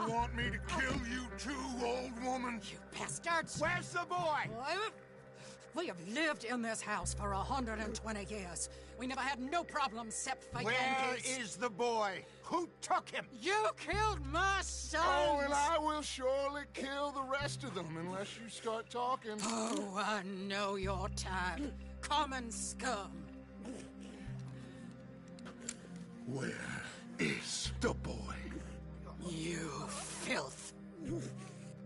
S1: You want me to kill you too, old woman?
S4: You bastards!
S23: Where's the boy?
S4: We have lived in this house for 120 years. We never had no problems except for
S23: Where
S4: Yankees.
S23: is the boy? Who took him?
S4: You killed my son!
S1: Oh, and I will surely kill the rest of them unless you start talking.
S4: Oh, I know your type. Common scum.
S1: Where is the boy?
S4: You filth.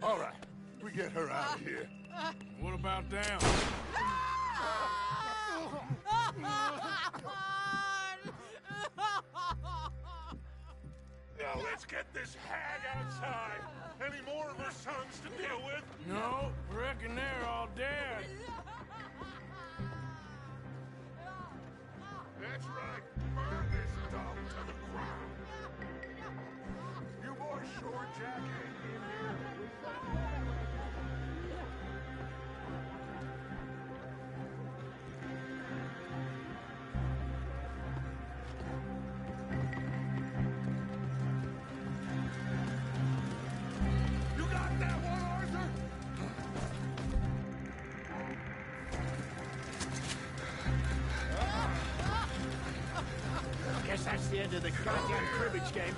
S1: All right, we get her out of here.
S3: What about down?
S1: Now let's get this hag outside. Any more of her sons to deal with?
S3: No, reckon they're all dead. That's right. Burn this dog to the ground. You boys sure Jack ain't in here? You got that one, Arthur?
S23: Guess that's the end of the goddamn cribbage game.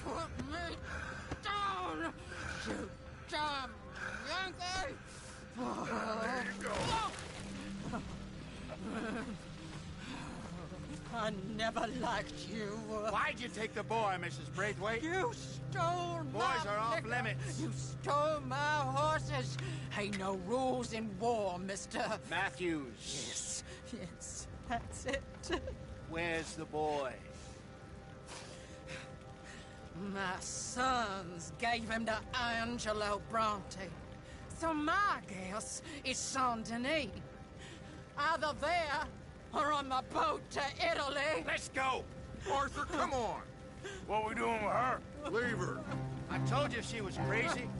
S4: Put me down, you damn Yankee!
S3: There you go.
S4: I never liked you.
S23: Why'd you take the boy, Mrs. Braithwaite?
S4: You stole
S23: Boys
S4: my
S23: are off
S4: liquor.
S23: limits.
S4: You stole my horses. Ain't no rules in war, mister.
S23: Matthews.
S4: Yes, yes, that's it.
S23: Where's the boy?
S4: My sons gave him to Angelo Bronte. So my guess is Saint Denis. Either there or on the boat to Italy.
S23: Let's go.
S3: Arthur, come on.
S23: What we doing with her?
S3: Leave her.
S23: I told you she was crazy.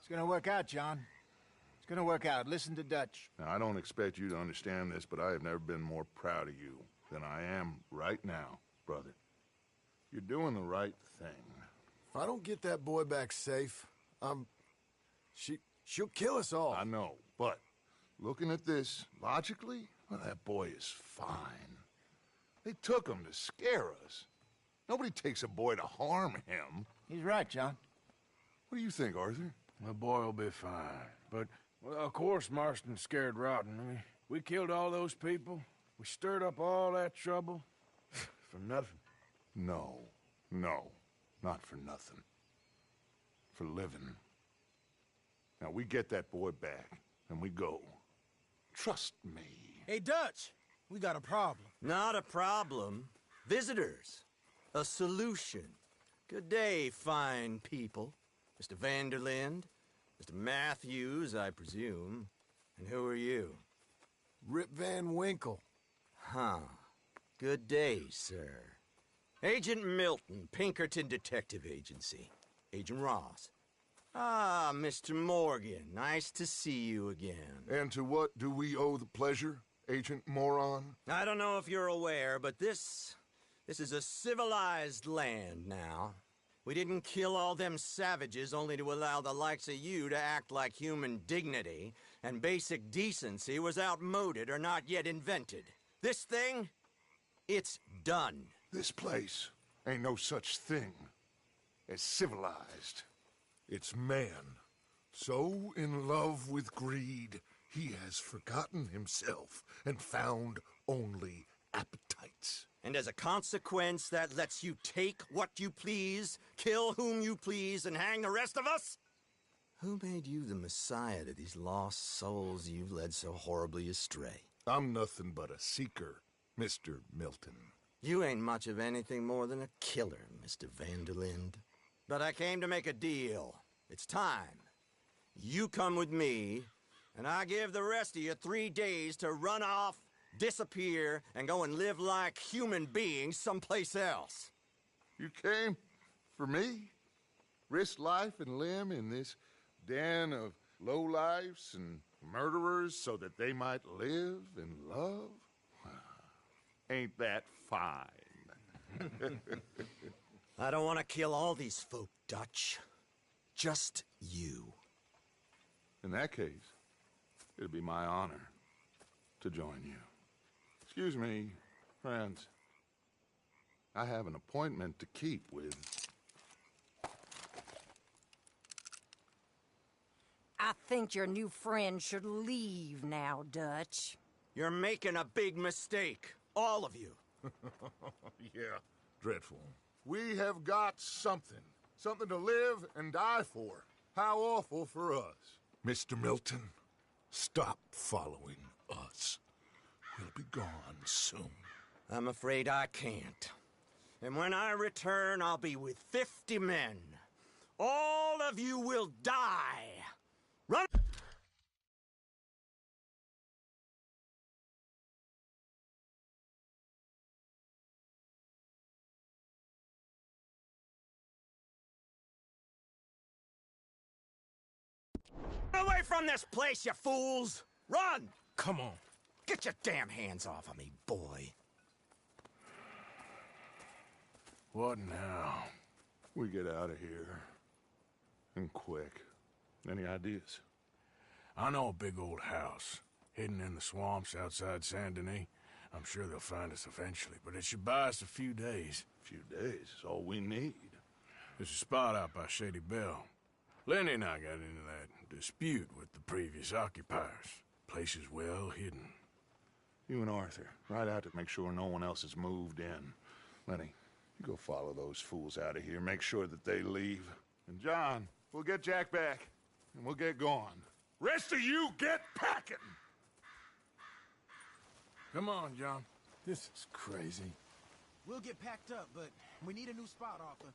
S23: It's gonna work out, John. It's gonna work out. Listen to Dutch.
S3: Now, I don't expect you to understand this, but I have never been more proud of you than I am right now, brother. You're doing the right thing.
S8: If I don't get that boy back safe, she'll kill us all.
S3: I know, but looking at this logically, well, that boy is fine. They took him to scare us. Nobody takes a boy to harm him.
S23: He's right, John.
S3: What do you think, Arthur?
S6: The boy will be fine. But, well, of course, Marston's scared rotten. I mean, we killed all those people. We stirred up all that trouble. For nothing.
S3: No, not for nothing. For living. Now, we get that boy back, and we go. Trust me.
S19: Hey, Dutch, we got a problem.
S18: Not a problem. Visitors. A solution. Good day, fine people. Mr. Vanderlind, Mr. Matthews, I presume. And who are you?
S8: Rip Van Winkle.
S18: Huh. Good day, sir. Agent Milton, Pinkerton Detective Agency. Agent Ross. Ah, Mr. Morgan, nice to see you again.
S3: And to what do we owe the pleasure, Agent Moron?
S18: I don't know if you're aware, but this is a civilized land now. We didn't kill all them savages only to allow the likes of you to act like human dignity, and basic decency was outmoded or not yet invented. This thing, it's done.
S3: This place ain't no such thing as civilized. It's man, so in love with greed, he has forgotten himself and found only appetites.
S18: And as a consequence, that lets you take what you please, kill whom you please, and hang the rest of us? Who made you the messiah to these lost souls you've led so horribly astray?
S3: I'm nothing but a seeker, Mr. Milton.
S18: You ain't much of anything more than a killer, Mr. Vanderlind. But I came to make a deal. It's time. You come with me, and I give the rest of you 3 days to run off, disappear, and go and live like human beings someplace else.
S3: You came for me? Risk life and limb in this den of lowlifes and murderers so that they might live and love? Ain't that fine?
S18: I don't want to kill all these folk, Dutch. Just you.
S3: In that case, it'd be my honor to join you. Excuse me, friends. I have an appointment to keep with...
S2: I think your new friend should leave now, Dutch.
S18: You're making a big mistake. All of you.
S3: Yeah, dreadful. We have got something. Something to live and die for. How awful for us.
S12: Mr. Milton, stop following us. We'll be gone soon.
S18: I'm afraid I can't. And when I return, I'll be with 50 men. All of you will die. Run! Away from this place, you fools! Run!
S14: Come on.
S18: Get your damn hands off of me, boy.
S6: What now?
S3: We get out of here. And quick. Any ideas?
S6: I know a big old house, hidden in the swamps outside Saint Denis. I'm sure they'll find us eventually, but it should buy us a few days.
S3: A few days is all we need.
S6: There's a spot out by Shady Bell. Lenny and I got into that dispute with the previous occupiers. Place is well hidden.
S3: You and Arthur, ride out to make sure no one else has moved in. Lenny, you go follow those fools out of here. Make sure that they leave. And John, we'll get Jack back, and we'll get going. Rest of you, get packing!
S6: Come on, John.
S8: This is crazy.
S19: We'll get packed up, but we need a new spot, Arthur.